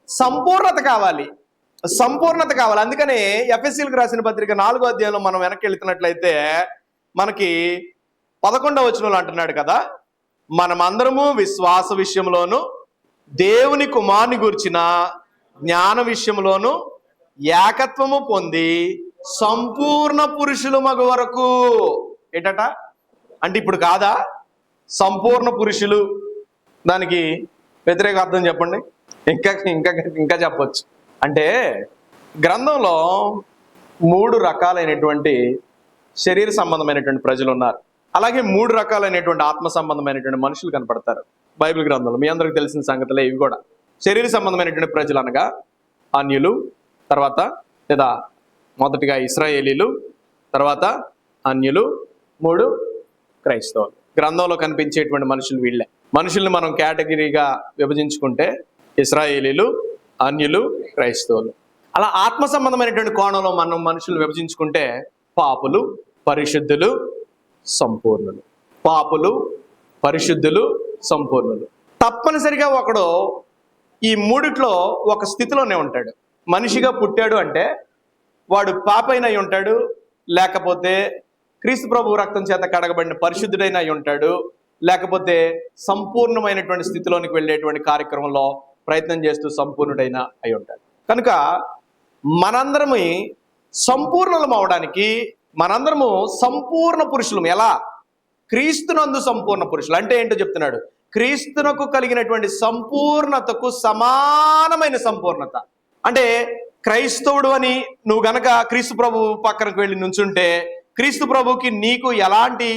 సంపూర్ణత కావాలి. అందుకనే ఎఫెసీయులకు రాసిన పత్రిక 4వ అధ్యాయంలో మనం వెనక్కి వెళ్తున్నట్లయితే మనకి 11వ వచనంలో అంటున్నాడు కదా, మనమందరము విశ్వాస విషయంలోను దేవుని కుమారుని గురించిన జ్ఞాన విషయంలోను ఏకత్వము పొంది సంపూర్ణ పురుషులు మగు వరకు. ఏంటట? అంటే ఇప్పుడు కాదా? సంపూర్ణ పురుషులు, దానికి వ్యతిరేక అర్థం చెప్పండి. ఇంకా చెప్పొచ్చు. అంటే గ్రంథంలో 3 రకాలైనటువంటి శరీర సంబంధమైనటువంటి ప్రజలు ఉన్నారు. అలాగే 3 రకాలైనటువంటి ఆత్మ సంబంధమైనటువంటి మనుషులు కనపడతారు బైబిల్ గ్రంథంలో. మీ అందరికి తెలిసిన సంగతులే ఇవి కూడా. శరీర సంబంధమైనటువంటి ప్రజలు అనగా అన్యులు, తర్వాత లేదా మొదటిగా ఇశ్రాయేలీలు, తర్వాత అన్యులు, 3 క్రైస్తవులు. గ్రంథంలో కనిపించేటువంటి మనుషులు వీళ్ళే. మనుషుల్ని మనం కేటగిరీగా విభజించుకుంటే ఇశ్రాయేలీలు, అన్యులు, క్రైస్తవులు. అలా ఆత్మ సంబంధమైనటువంటి కోణంలో మనం మనుషులు విభజించుకుంటే పాపులు, పరిశుద్ధులు, సంపూర్ణులు. తప్పనిసరిగా ఒకడు ఈ 3 ఒక స్థితిలోనే ఉంటాడు. మనిషిగా పుట్టాడు అంటే వాడు పాపైన అయి ఉంటాడు, లేకపోతే క్రీస్తు ప్రభు రక్తం చేత కడగబడిన పరిశుద్ధుడైన అయి ఉంటాడు, లేకపోతే సంపూర్ణమైనటువంటి స్థితిలోనికి వెళ్ళేటువంటి కార్యక్రమంలో ప్రయత్నం చేస్తూ సంపూర్ణుడైన అయి ఉంటాడు. కనుక మనందరము సంపూర్ణలం అవడానికి మనందరము సంపూర్ణ పురుషులం. ఎలా? క్రీస్తునందు సంపూర్ణ పురుషులు. అంటే ఏంటో చెప్తున్నాడు. క్రీస్తునకు కలిగినటువంటి సంపూర్ణతకు సమానమైన సంపూర్ణత. అంటే క్రైస్తవుడు అని నువ్వు గనక క్రీస్తు ప్రభు పక్కనకు వెళ్ళి నుంచుంటే క్రీస్తు ప్రభుకి నీకు ఎలాంటి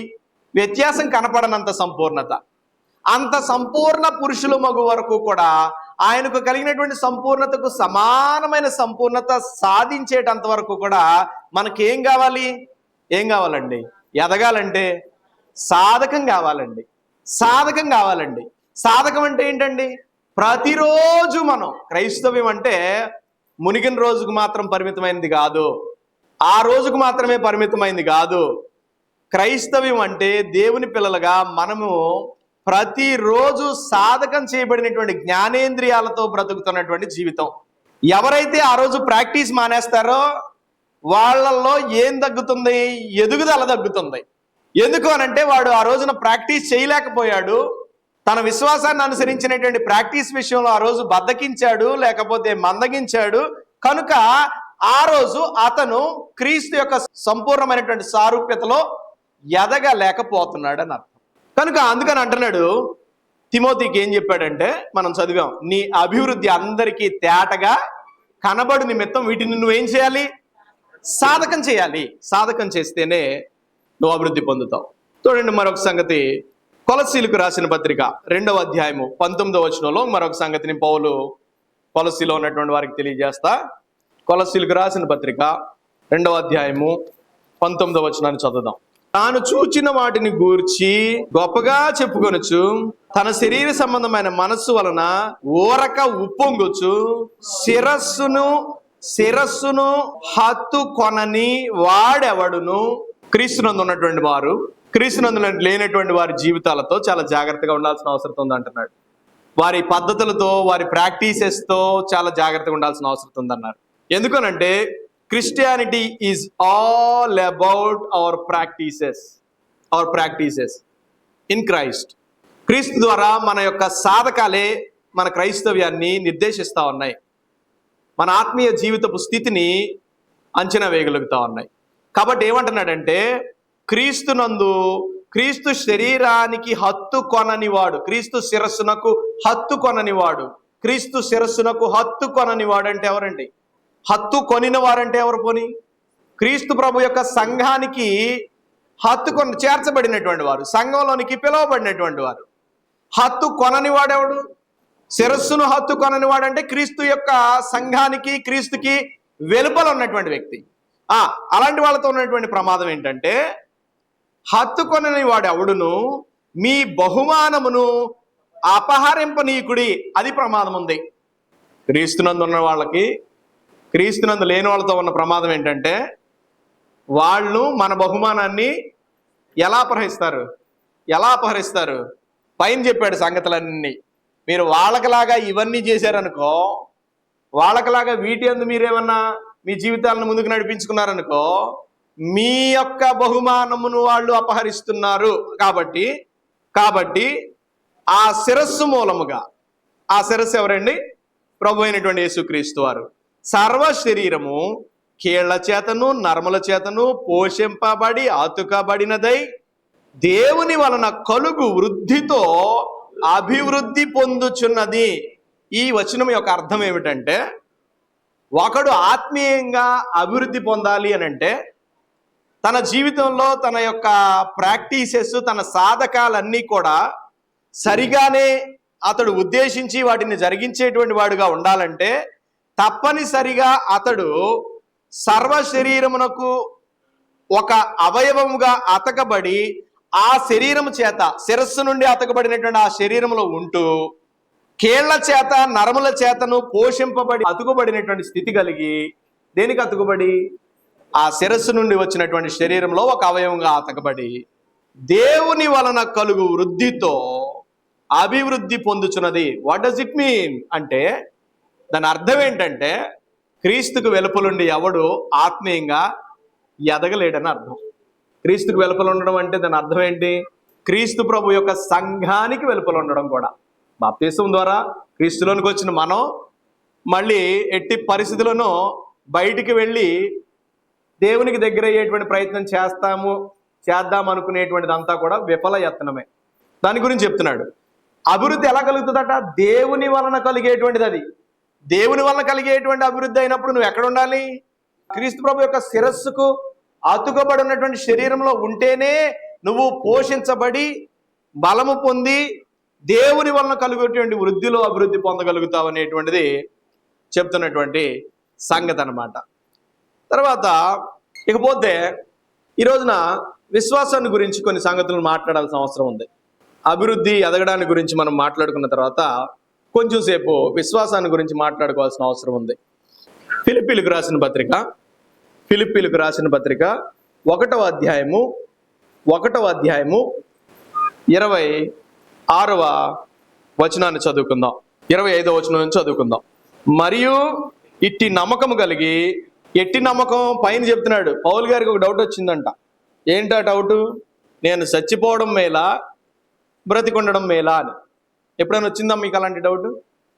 వ్యత్యాసం కనపడనంత సంపూర్ణత. అంత సంపూర్ణ పురుషులు మగు వరకు కూడా ఆయనకు కలిగినటువంటి సంపూర్ణతకు సమానమైన సంపూర్ణత సాధించేటంత వరకు కూడా మనకేం కావాలి? ఏం కావాలండి? ఎదగాలంటే సాధకం కావాలండి. సాధకం అంటే ఏంటండి? ప్రతిరోజు మనం క్రైస్తవ్యం అంటే మునిగిన రోజుకు మాత్రం పరిమితమైనది కాదు, ఆ రోజుకు మాత్రమే పరిమితమైంది కాదు. క్రైస్తవ్యం అంటే దేవుని పిల్లలుగా మనము ప్రతిరోజు సాధకం చేయబడినటువంటి జ్ఞానేంద్రియాలతో బ్రతుకుతున్నటువంటి జీవితం. ఎవరైతే ఆ రోజు ప్రాక్టీస్ మానేస్తారో వాళ్ళల్లో ఏం తగ్గుతుంది? ఎదుగుదల తగ్గుతుంది. ఎందుకు అనంటే వాడు ఆ రోజున ప్రాక్టీస్ చేయలేకపోయాడు. తన విశ్వాసాన్ని అనుసరించినటువంటి ప్రాక్టీస్ విషయంలో ఆ రోజు బద్దకించాడు, లేకపోతే మందగించాడు. కనుక ఆ రోజు అతను క్రీస్తు యొక్క సంపూర్ణమైనటువంటి సారూప్యతలో ఎదగలేకపోతున్నాడు అని అర్థం. కనుక అందుకని అంటున్నాడు, తిమోతికి ఏం చెప్పాడంటే, మనం చదివాం, నీ అభివృద్ధి అందరికీ తేటగా కనబడు నిమిత్తం వీటిని నువ్వేం చేయాలి? సాధకం చేయాలి. సాధకం చేస్తేనే నువ్వు అభివృద్ధి పొందుతావు. చూడండి మరొక సంగతి, కొలస్సీలకు రాసిన పత్రిక 2వ అధ్యాయము 19వ వచనంలో మరొక సంగతిని పౌలు కొలస్సీలో ఉన్నటువంటి వారికి తెలియజేస్తా. కొలస్సీలకు రాసిన పత్రిక 2వ అధ్యాయము 19వ వచనాన్ని చదువుదాం. తాను చూచిన వాటిని గూర్చి గొప్పగా చెప్పుకొనుచు తన శరీర సంబంధమైన మనస్సు వలన ఊరక ఉప్పొంగుచు శిరస్సును హత్తు కొనని వాడెవడును. క్రీస్తునందు ఉన్నటువంటి వారు, క్రీస్తునందు లేనటువంటి వారి జీవితాలతో చాలా జాగ్రత్తగా ఉండాల్సిన అవసరం ఉంది అంటున్నాడు. వారి పద్ధతులతో, వారి ప్రాక్టీసెస్తో చాలా జాగ్రత్తగా ఉండాల్సిన అవసరం ఉందన్నారు. ఎందుకనంటే Christianity is all about our practices in Christ. క్రీస్తు ద్వారా మన యొక్క సాధకాలే మన క్రైస్తవ్యాన్ని నిర్దేశిస్తూ ఉన్నాయి, మన ఆత్మీయ జీవితపు స్థితిని అంచనా వేయగలుగుతా ఉన్నాయి. కాబట్టి ఏమంటున్నాడంటే, క్రీస్తు శరీరానికి హత్తు కొననివాడు, క్రీస్తు శిరస్సునకు హత్తు కొననివాడు. క్రీస్తు శిరస్సునకు హత్తు కొననివాడు అంటే ఎవరండి? హత్తు కొనిన వారంటే ఎవరు? పోని క్రీస్తు ప్రభు యొక్క సంఘానికి చేర్చబడినటువంటి వారు, సంఘంలోనికి పిలువబడినటువంటి వారు. హత్తు కొనని వాడెవడు? శిరస్సును హత్తు కొనని వాడంటే క్రీస్తు యొక్క సంఘానికి, క్రీస్తుకి వెలుపల ఉన్నటువంటి వ్యక్తి. అలాంటి వాళ్ళతో ఉన్నటువంటి ప్రమాదం ఏంటంటే, హత్తు కొనని వాడు ఎవడును మీ బహుమానమును అపహరింపనీకుడి. అది ప్రమాదం ఉంది. క్రీస్తునందు ఉన్న వాళ్ళకి, క్రీస్తునందు లేని వాళ్ళతో ఉన్న ప్రమాదం ఏంటంటే, వాళ్ళు మన బహుమానాన్ని ఎలా అపహరిస్తారు? పైన చెప్పాడు సంగతులన్నీ. మీరు వాళ్ళకలాగా ఇవన్నీ చేశారనుకో, వాళ్ళకలాగా వీటి అందు మీరేమన్నా మీ జీవితాలను ముందుకు నడిపించుకున్నారనుకో, మీ యొక్క బహుమానమును వాళ్ళు అపహరిస్తున్నారు. కాబట్టి ఆ శిరస్సు మూలముగా, ఆ శిరస్సు ఎవరండి? ప్రభు అయినటువంటి యేసుక్రీస్తు వారు. సర్వ శరీరము కీళ్ల చేతను నరముల చేతను పోషింపబడి అతుకబడినదై దేవుని వలన కలుగు వృద్ధితో అభివృద్ధి పొందుచున్నది. ఈ వచనం యొక్క అర్థం ఏమిటంటే, ఒకడు ఆత్మీయంగా అభివృద్ధి పొందాలి అని అంటే తన జీవితంలో తన యొక్క ప్రాక్టీసెస్, తన సాధకాలన్నీ కూడా సరిగానే అతడు ఉద్దేశించి వాటిని జరిగించేటువంటి వాడుగా ఉండాలంటే తప్పనిసరిగా అతడు సర్వ శరీరమునకు ఒక అవయవముగా అతకబడి, ఆ శరీరము చేత, శిరస్సు నుండి అతకబడినటువంటి ఆ శరీరంలో ఉంటూ కీళ్ల చేత నరముల చేతను పోషింపబడి అతుకుబడినటువంటి స్థితి కలిగి, దేనికి అతుకుబడి? ఆ శిరస్సు నుండి వచ్చినటువంటి శరీరంలో ఒక అవయవంగా అతకబడి దేవుని వలన కలుగు వృద్ధితో అభివృద్ధి పొందుచున్నది. వాట్ డస్ ఇట్ మీన్ అంటే, దాని అర్థం ఏంటంటే, క్రీస్తుకు వెలుపలుండి ఎవడు ఆత్మీయంగా ఎదగలేడని అర్థం. క్రీస్తుకు వెలుపల ఉండడం అంటే దాని అర్థం ఏంటి? క్రీస్తు ప్రభు యొక్క సంఘానికి వెలుపల ఉండడం కూడా. బాప్తిసం ద్వారా క్రీస్తులోనికి వచ్చిన మనం మళ్ళీ ఎట్టి పరిస్థితులను బయటికి వెళ్ళి దేవునికి దగ్గర అయ్యేటువంటి ప్రయత్నం చేద్దాం అనుకునేటువంటిదంతా కూడా విఫల యత్నమే. దాని గురించి చెప్తున్నాడు. అభివృద్ధి ఎలా కలుగుతుందట? దేవుని వలన కలిగేటువంటిది. అది దేవుని వలన కలిగేటువంటి అభివృద్ధి అయినప్పుడు నువ్వు ఎక్కడ ఉండాలి? క్రీస్తు ప్రభు యొక్క శిరస్సుకు అతుకబడి ఉన్నటువంటి శరీరంలో ఉంటేనే నువ్వు పోషించబడి బలము పొంది దేవుని వలన కలిగేటువంటి వృద్ధిలో అభివృద్ధి పొందగలుగుతావు అనేటువంటిది చెప్తున్నటువంటి సంగతి అన్నమాట. తర్వాత ఇకపోతే ఈ రోజున విశ్వాసాన్ని గురించి కొన్ని సంగతులను మాట్లాడాల్సిన అవసరం ఉంది. అభివృద్ధి ఎదగడాన్ని గురించి మనం మాట్లాడుకున్న తర్వాత కొంచెం సేపు విశ్వాసాన్ని గురించి మాట్లాడుకోవాల్సిన అవసరం ఉంది. ఫిలిప్పీలకు రాసిన పత్రిక 1వ అధ్యాయము 26వ వచనాన్ని చదువుకుందాం. 25వ వచనం నుంచి చదువుకుందాం. మరియు ఇట్టి నమ్మకం కలిగి, ఎట్టి నమ్మకం పైన చెప్తున్నాడు. పౌలు గారికి ఒక డౌట్ వచ్చిందంట. ఏంటా డౌట్? నేను చచ్చిపోవడం మేలా, బ్రతికొండడం మేలా అని. ఎప్పుడైనా వచ్చిందా మీకు అలాంటి డౌట్?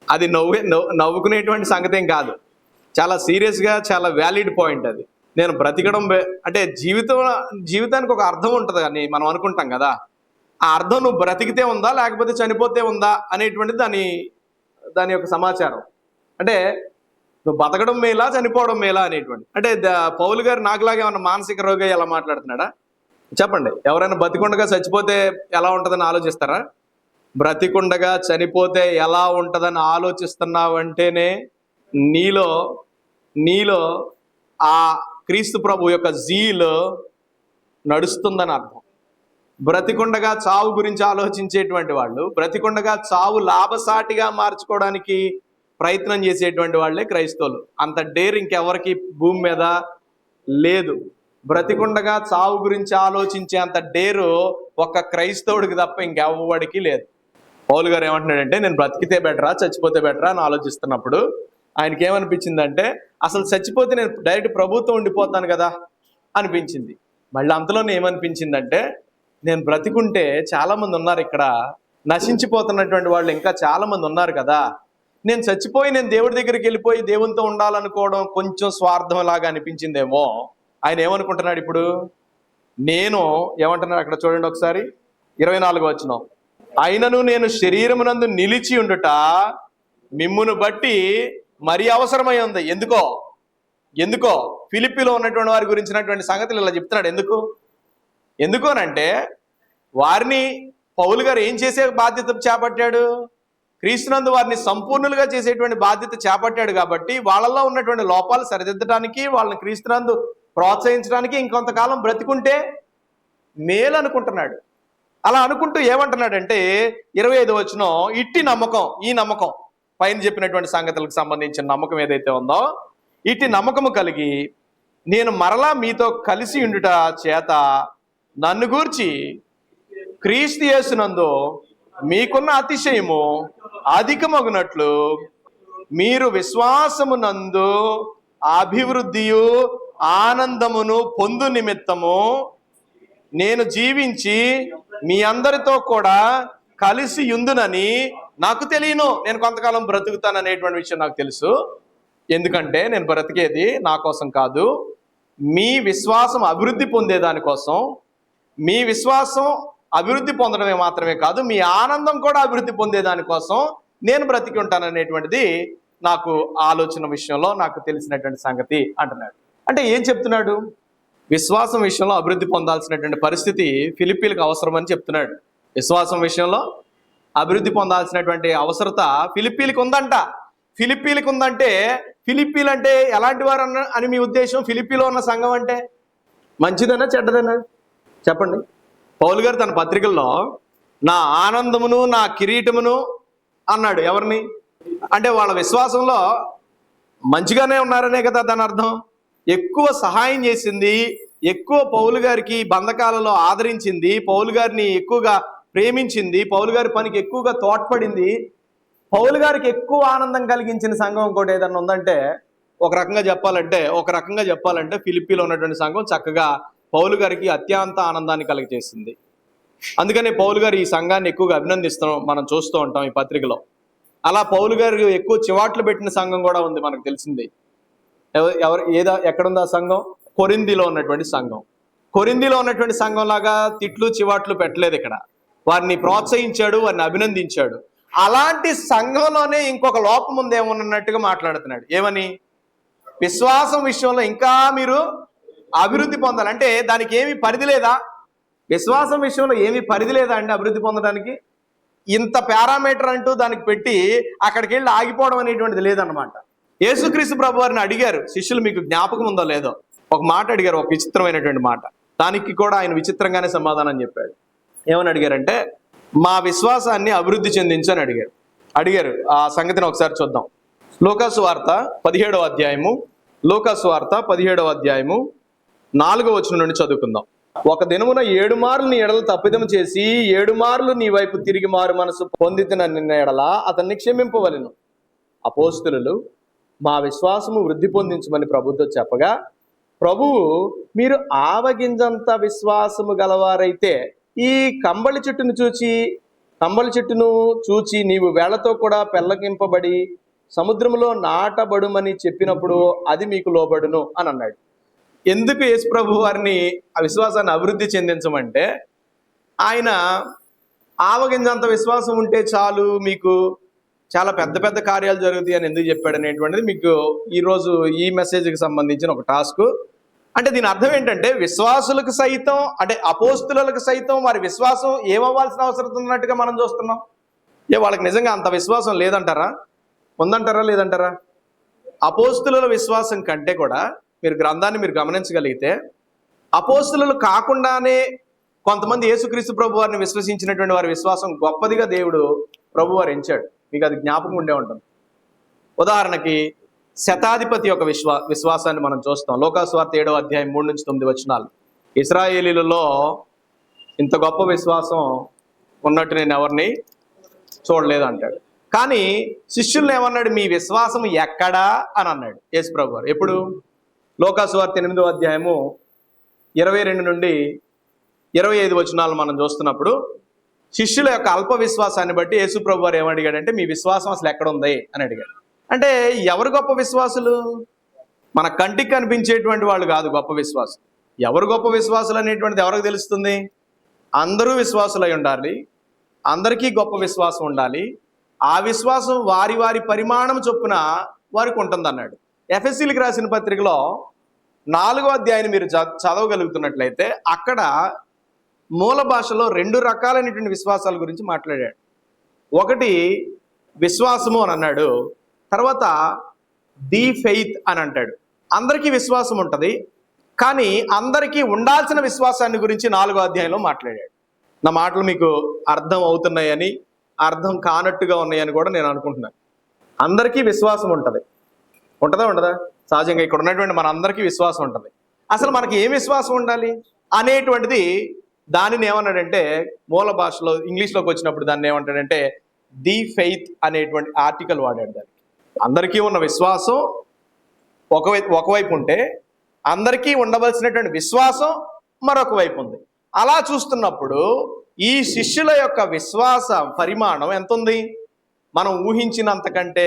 అది నవ్వుకునేటువంటి సంగతేం కాదు, చాలా సీరియస్గా, చాలా వ్యాలిడ్ పాయింట్ అది. నేను బ్రతికడం అంటే జీవితానికి ఒక అర్థం ఉంటుంది అని మనం అనుకుంటాం కదా. ఆ అర్థం నువ్వు బ్రతికితే ఉందా లేకపోతే చనిపోతే ఉందా అనేటువంటిది దాని యొక్క సమాచారం. అంటే నువ్వు బతకడం మేలా చనిపోవడం మేలా అనేటువంటి. అంటే పౌలు గారు నాకులాగా ఏమన్నా మానసిక రోగి ఎలా మాట్లాడుతున్నాడా? చెప్పండి. ఎవరైనా బతికుండగా చచ్చిపోతే ఎలా ఉంటుందని ఆలోచిస్తారా? బ్రతికుండగా చనిపోతే ఎలా ఉంటుందని ఆలోచిస్తున్నావు అంటేనే నీలో నీలో ఆ క్రీస్తు ప్రభు యొక్క జీల్ నడుస్తుందని అర్థం. బ్రతికుండగా చావు గురించి ఆలోచించేటువంటి వాళ్ళు, బ్రతికుండగా చావు లాభసాటిగా మార్చుకోవడానికి ప్రయత్నం చేసేటువంటి వాళ్ళే క్రైస్తవులు. అంత డేర్ ఇంకెవరికి భూమి మీద లేదు. బ్రతికుండగా చావు గురించి ఆలోచించే అంత డేరు ఒక్క క్రైస్తవుడికి తప్ప ఇంకెవ్వడికి లేదు. పౌలు గారు ఏమంటున్నాడంటే, నేను బ్రతికితే బెటరా చచ్చిపోతే బెటరా అని ఆలోచిస్తున్నప్పుడు ఆయనకి ఏమనిపించిందంటే, అసలు చచ్చిపోతే నేను డైరెక్ట్ ప్రభుత్వం ఉండిపోతాను కదా అనిపించింది. మళ్ళీ అంతలోనే ఏమనిపించిందంటే, నేను బ్రతికుంటే చాలా మంది ఉన్నారు ఇక్కడ, నశించిపోతున్నటువంటి వాళ్ళు ఇంకా చాలా మంది ఉన్నారు కదా, నేను చచ్చిపోయి నేను దేవుడి దగ్గరికి వెళ్ళిపోయి దేవునితో ఉండాలనుకోవడం కొంచెం స్వార్థం లాగా అనిపించిందేమో. ఆయన ఏమనుకుంటున్నాడు ఇప్పుడు? నేను ఏమంటున్నాడు అక్కడ చూడండి ఒకసారి, 24వ వచనం. అయినను నేను శరీరమునందు నిలిచి ఉండుట మిమ్మును బట్టి మరీ అవసరమై ఉంది. ఎందుకో ఫిలిప్పీలో ఉన్నటువంటి వారి గురించినటువంటి సంగతులు ఇలా చెప్తున్నాడు. ఎందుకోనంటే వారిని పౌలు గారు ఏం చేసే బాధ్యత చేపట్టాడు? క్రీస్తునందు వారిని సంపూర్ణులుగా చేసేటువంటి బాధ్యత చేపట్టాడు కాబట్టి వాళ్ళల్లో ఉన్నటువంటి లోపాలు సరిదిద్దడానికి, వాళ్ళని క్రీస్తునందు ప్రోత్సహించడానికి ఇంకొంతకాలం బ్రతికుంటే మేలు అనుకుంటున్నాడు. అలా అనుకుంటూ ఏమంటున్నాడంటే 25వ వచనం, ఇట్టి నమ్మకం, ఈ నమ్మకం పైన చెప్పినటువంటి సంగతులకు సంబంధించిన నమ్మకం ఏదైతే ఉందో, ఇట్టి నమ్మకము కలిగి నేను మరలా మీతో కలిసి ఉండుట చేత నన్ను గూర్చి క్రీస్తు యేసునందు మీకున్న అతిశయము అధికమగునట్లు మీరు విశ్వాసమునందు అభివృద్ధియు ఆనందమును పొందు నిమిత్తము నేను జీవించి మీ అందరితో కూడా కలిసి ఉందునని నాకు తెలియను. నేను కొంతకాలం బ్రతుకుతాను అనేటువంటి విషయం నాకు తెలుసు. ఎందుకంటే నేను బ్రతికేది నా కోసం కాదు, మీ విశ్వాసం అభివృద్ధి పొందేదాని కోసం. మీ విశ్వాసం అభివృద్ధి పొందడమే మాత్రమే కాదు, మీ ఆనందం కూడా అభివృద్ధి పొందేదాని కోసం నేను బ్రతికి ఉంటాననేటువంటిది నాకు ఆలోచన విషయంలో నాకు తెలిసినటువంటి సంగతి అంటున్నాడు. అంటే ఏం చెప్తున్నాడు? విశ్వాసం విషయంలో అభివృద్ధి పొందాల్సినటువంటి పరిస్థితి ఫిలిప్పీలకు అవసరమని చెప్తున్నాడు. విశ్వాసం విషయంలో అభివృద్ధి పొందాల్సినటువంటి అవసరత ఫిలిప్పీలకు ఉందంట. ఫిలిప్పీలకు ఉందంటే ఫిలిప్పీలు అంటే ఎలాంటి వారు అని మీ ఉద్దేశం? ఫిలిప్పీలో ఉన్న సంఘం అంటే మంచిదనా చెడ్డదనా చెప్పండి. పౌలు గారు తన పత్రికల్లో నా ఆనందమును నా కిరీటమును అన్నాడు. ఎవరిని అంటే వాళ్ళ విశ్వాసంలో మంచిగానే ఉన్నారనే కదా దాని అర్థం. ఎక్కువ సహాయం చేసింది, ఎక్కువ పౌలు గారికి బంధకాలలో ఆదరించింది, పౌలు గారిని ఎక్కువగా ప్రేమించింది, పౌలు గారి పనికి ఎక్కువగా తోడ్పడింది, పౌలు గారికి ఎక్కువ ఆనందం కలిగించిన సంఘం ఇంకోటి ఏదన్నా ఉందంటే ఒక రకంగా చెప్పాలంటే ఫిలిప్పీలో ఉన్నటువంటి సంఘం చక్కగా పౌలు గారికి అత్యంత ఆనందాన్ని కలిగజేసింది. అందుకని పౌలు గారు ఈ సంఘాన్ని ఎక్కువగా మనం చూస్తూ ఉంటాం ఈ పత్రికలో. అలా పౌలు గారు ఎక్కువ చివాట్లు పెట్టిన సంఘం కూడా ఉంది, మనకు తెలిసింది. ఎక్కడుంది ఆ సంఘం? కొరింథీలో ఉన్నటువంటి సంఘం. కొరింథీలో ఉన్నటువంటి సంఘం లాగా తిట్లు చివాట్లు పెట్టలేదు ఇక్కడ. వారిని ప్రోత్సహించాడు, వారిని అభినందించాడు. అలాంటి సంఘంలోనే ఇంకొక లోపం ఉందేమన్నట్టుగా మాట్లాడుతున్నాడు. ఏమని? విశ్వాసం విషయంలో ఇంకా మీరు అభివృద్ధి పొందాలంటే దానికి ఏమి పరిధి లేదా? విశ్వాసం విషయంలో ఏమి పరిధి లేదా అండి అభివృద్ధి పొందడానికి? ఇంత పారామీటర్ అంటూ దానికి పెట్టి అక్కడికి వెళ్ళి ఆగిపోవడం అనేటువంటిది లేదన్నమాట. యేసుక్రీస్తు ప్రభు వారిని అడిగారు శిష్యులు, మీకు జ్ఞాపకం ఉందో లేదో, ఒక మాట అడిగారు, ఒక విచిత్రమైనటువంటి మాట. దానికి కూడా ఆయన విచిత్రంగానే సమాధానం చెప్పాడు. ఏమని అడిగారంటే, మా విశ్వాసాన్ని అభివృద్ధి చెందించని అడిగారు. ఆ సంగతిని ఒకసారి చూద్దాం. లూకాసు వార్త 17వ అధ్యాయము 4వ వచనం నుండి చదువుకుందాం. ఒక దినమున 7 మార్లు నీ ఎడల తప్పిదం చేసి 7 మార్లు నీ వైపు తిరిగి మారు మనసు పొందిన నిన్న ఎడల అతన్ని క్షమింపవలెను. అపోస్తలులు మా విశ్వాసము వృద్ధి పొందించమని ప్రభుతో చెప్పగా, ప్రభువు మీరు ఆవగింజంత విశ్వాసము గలవారైతే ఈ కంబళి చెట్టును చూచి నీవు వేళ్లతో కూడా పెళ్ళగింపబడి సముద్రంలో నాటబడుమని చెప్పినప్పుడు అది మీకు లోబడును అని అన్నాడు. ఎందుకు యేసు ప్రభు వారిని ఆ విశ్వాసాన్ని అభివృద్ధి చెందించమంటే, ఆయన ఆవగింజంత విశ్వాసం ఉంటే చాలు, మీకు చాలా పెద్ద పెద్ద కార్యాలు జరుగుతాయి అని ఎందుకు చెప్పాడు అనేటువంటిది మీకు ఈరోజు ఈ మెసేజ్కి సంబంధించిన ఒక టాస్క్. అంటే దీని అర్థం ఏంటంటే, విశ్వాసులకు సైతం, అంటే అపోస్తులకు సైతం వారి విశ్వాసం ఏమవ్వాల్సిన అవసరం ఉన్నట్టుగా మనం చూస్తున్నాం. వాళ్ళకి నిజంగా అంత విశ్వాసం లేదంటారా? ఉందంటారా? లేదంటారా? అపోస్తుల విశ్వాసం కంటే కూడా మీరు గ్రంథాన్ని మీరు గమనించగలిగితే, అపోస్తులు కాకుండానే కొంతమంది యేసుక్రీస్తు ప్రభు వారిని విశ్వసించినటువంటి వారి విశ్వాసం గొప్పదిగా దేవుడు ప్రభు వారు ఎంచాడు. మీకు అది జ్ఞాపకం ఉండే ఉంటుంది. ఉదాహరణకి శతాధిపతి యొక్క విశ్వాసాన్ని మనం చూస్తాం. లోకాసు వార్త 7వ అధ్యాయం 3-9 వచనాలు. ఇశ్రాయేలీలలో ఇంత గొప్ప విశ్వాసం ఉన్నట్టు నేను ఎవరిని చూడలేదు అంటాడు. కానీ శిష్యుల్ని ఏమన్నాడు? మీ విశ్వాసం ఎక్కడా అని అన్నాడు యేసు ప్రభు వారు. ఎప్పుడు? లోకాసు వార్త 8వ అధ్యాయము 22-25 వచనాలు మనం చూస్తున్నప్పుడు, శిష్యుల యొక్క అల్ప విశ్వాసాన్ని బట్టి యేసు ప్రభు వారు ఏమడిగాడంటే, మీ విశ్వాసం అసలు ఎక్కడ ఉంది అని అడిగాడు. అంటే ఎవరు గొప్ప విశ్వాసులు? మన కంటికి కనిపించేటువంటి వాళ్ళు కాదు గొప్ప విశ్వాసులు. ఎవరు గొప్ప విశ్వాసులు అనేటువంటిది ఎవరికి తెలుస్తుంది? అందరూ విశ్వాసులై ఉండాలి, అందరికీ గొప్ప విశ్వాసం ఉండాలి, ఆ విశ్వాసం వారి వారి పరిమాణం చొప్పున వారికి ఉంటుంది అన్నాడు. ఎఫెసీలకు రాసిన పత్రికలో 4వ అధ్యాయాన్ని మీరు చదవగలుగుతున్నట్లయితే, అక్కడ మూల భాషలో 2 రకాలైనటువంటి విశ్వాసాల గురించి మాట్లాడాడు. ఒకటి విశ్వాసము అని అన్నాడు, తర్వాత ది ఫెయిత్ అని అంటాడు. అందరికీ విశ్వాసం ఉంటుంది, కానీ అందరికీ ఉండాల్సిన విశ్వాసాన్ని గురించి 4వ అధ్యాయంలో మాట్లాడాడు. నా మాటలు మీకు అర్థం అవుతున్నాయని, అర్థం కానట్టుగా ఉన్నాయని కూడా నేను అనుకుంటున్నాను. అందరికీ విశ్వాసం ఉంటుంది, ఉంటుందా ఉండదా? సహజంగా ఇక్కడ ఉన్నటువంటి మన అందరికీ విశ్వాసం ఉంటుంది. అసలు మనకి ఏం విశ్వాసం ఉండాలి అనేటువంటిది, దానిని ఏమన్నాడంటే, మూల భాషలో ఇంగ్లీష్లోకి వచ్చినప్పుడు దాన్ని ఏమంటాడంటే ది ఫెయిత్ అనేటువంటి ఆర్టికల్ వాడాడు. దానికి అందరికీ ఉన్న విశ్వాసం ఒకవైపు ఉంటే, అందరికీ ఉండవలసినటువంటి విశ్వాసం మరొక వైపు ఉంది. అలా చూస్తున్నప్పుడు ఈ శిష్యుల యొక్క విశ్వాస పరిమాణం ఎంత ఉంది? మనం ఊహించినంతకంటే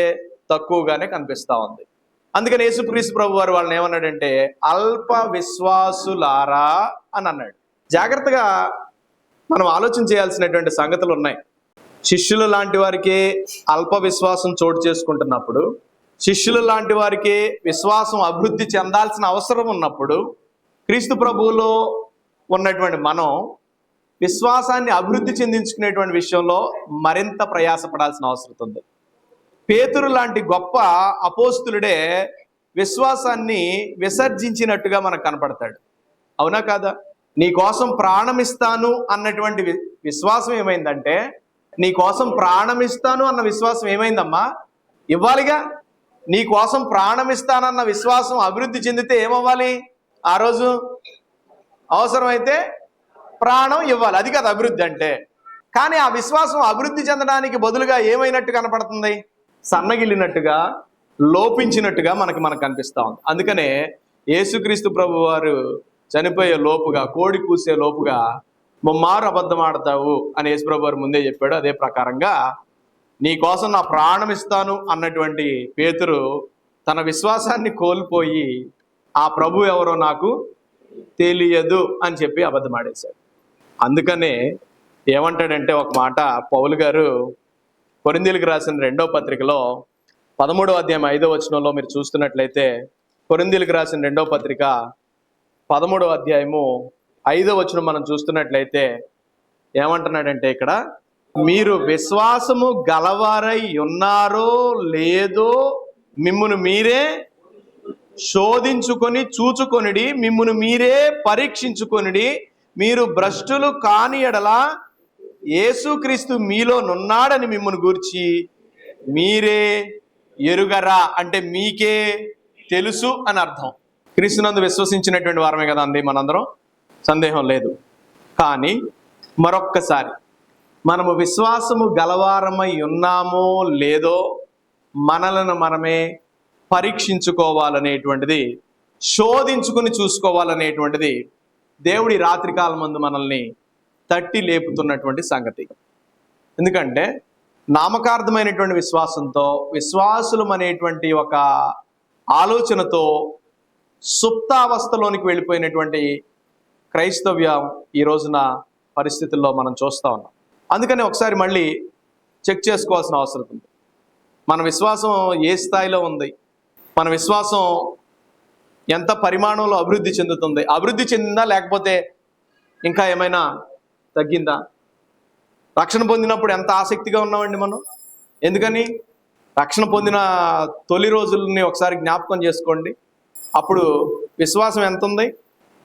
తక్కువగానే కనిపిస్తూ ఉంది. అందుకని యేసుక్రీస్తు ప్రభు వారు వాళ్ళని ఏమన్నాడంటే, అల్ప విశ్వాసులారా అని అన్నాడు. జాగ్రత్తగా మనం ఆలోచన చేయాల్సినటువంటి సంగతులు ఉన్నాయి. శిష్యులు లాంటి వారికే అల్ప విశ్వాసం చోటు చేసుకుంటున్నప్పుడు, శిష్యులు లాంటి వారికే విశ్వాసం అభివృద్ధి చెందాల్సిన అవసరం ఉన్నప్పుడు, క్రీస్తు ప్రభువులో ఉన్నటువంటి మనం విశ్వాసాన్ని అభివృద్ధి చెందించుకునేటువంటి విషయంలో మరింత ప్రయాసపడాల్సిన అవసరం ఉంది. పేతురు లాంటి గొప్ప అపోస్తులుడే విశ్వాసాన్ని విసర్జించినట్టుగా మనకు కనపడతాడు. అవునా కాదా? నీ కోసం ప్రాణమిస్తాను అన్నటువంటి విశ్వాసం ఏమైందంటే, నీ కోసం ప్రాణమిస్తాను అన్న విశ్వాసం ఏమైందమ్మా? ఇవ్వాలిగా. నీ కోసం ప్రాణమిస్తానన్న విశ్వాసం అభివృద్ధి చెందితే ఏమవ్వాలి? ఆ రోజు అవసరమైతే ప్రాణం ఇవ్వాలి. అది కాదు అభివృద్ధి అంటే. కానీ ఆ విశ్వాసం అభివృద్ధి చెందడానికి బదులుగా ఏమైనట్టు కనపడుతుంది? సన్నగిల్లినట్టుగా, లోపించినట్టుగా మనకు కనిపిస్తూ ఉంది. అందుకనే యేసుక్రీస్తు ప్రభు వారు చనిపోయే లోపుగా, కోడి కూసే లోపుగా ముమ్మారు అబద్ధం ఆడతావు అని యేసు ప్రభు వారు ముందే చెప్పాడు. అదే ప్రకారంగా నీ కోసం నా ప్రాణం ఇస్తాను అన్నటువంటి పేతురు తన విశ్వాసాన్ని కోల్పోయి, ఆ ప్రభు ఎవరో నాకు తెలియదు అని చెప్పి అబద్ధం ఆడేశాడు. అందుకనే ఏమంటాడంటే, ఒక మాట పౌలు గారు కొరింథీయులకు రాసిన 2వ పత్రికలో 13వ అధ్యాయం 5వ వచనంలో మీరు చూస్తున్నట్లయితే, కొరింథీయులకు రాసిన 2వ పత్రిక 13వ అధ్యాయము 5వ వచనం మనం చూస్తున్నట్లయితే ఏమంటున్నాడంటే, ఇక్కడ మీరు విశ్వాసము గలవారై ఉన్నారో లేదో మిమ్మును మీరే శోధించుకొని చూచుకొనిడి, మిమ్మును మీరే పరీక్షించుకొనిడి. మీరు భ్రష్టులు కాని ఎడల యేసుక్రీస్తు మీలో నున్నాడని మిమ్మును గూర్చి మీరే ఎరుగరా. అంటే మీకే తెలుసు అని అర్థం. క్రీస్తునందు విశ్వసించినటువంటి వారమే కదా అండి మనందరం, సందేహం లేదు. కానీ మరొక్కసారి మనము విశ్వాసము గలవారమై ఉన్నామో లేదో మనలను మనమే పరీక్షించుకోవాలనేటువంటిది, శోధించుకుని చూసుకోవాలనేటువంటిది దేవుడి రాత్రికాలం ముందు మనల్ని తట్టి లేపుతున్నటువంటి సంగతి. ఎందుకంటే నామకార్థమైనటువంటి విశ్వాసంతో, విశ్వాసులం అనేటువంటి ఒక ఆలోచనతో సుప్తావస్థలోనికి వెళ్ళిపోయినటువంటి క్రైస్తవ్యం ఈ రోజున పరిస్థితుల్లో మనం చూస్తూ ఉన్నాం. అందుకని ఒకసారి మళ్ళీ చెక్ చేసుకోవాల్సిన అవసరం ఉంది. మన విశ్వాసం ఏ స్థాయిలో ఉంది, మన విశ్వాసం ఎంత పరిమాణంలో అభివృద్ధి చెందుతుంది, అభివృద్ధి చెందిందా లేకపోతే ఇంకా ఏమైనా తగ్గిందా? రక్షణ పొందినప్పుడు ఎంత ఆసక్తిగా ఉన్నామండి మనం. ఎందుకని? రక్షణ పొందిన తొలి రోజుల్ని ఒకసారి జ్ఞాపకం చేసుకోండి. అప్పుడు విశ్వాసం ఎంత ఉంది?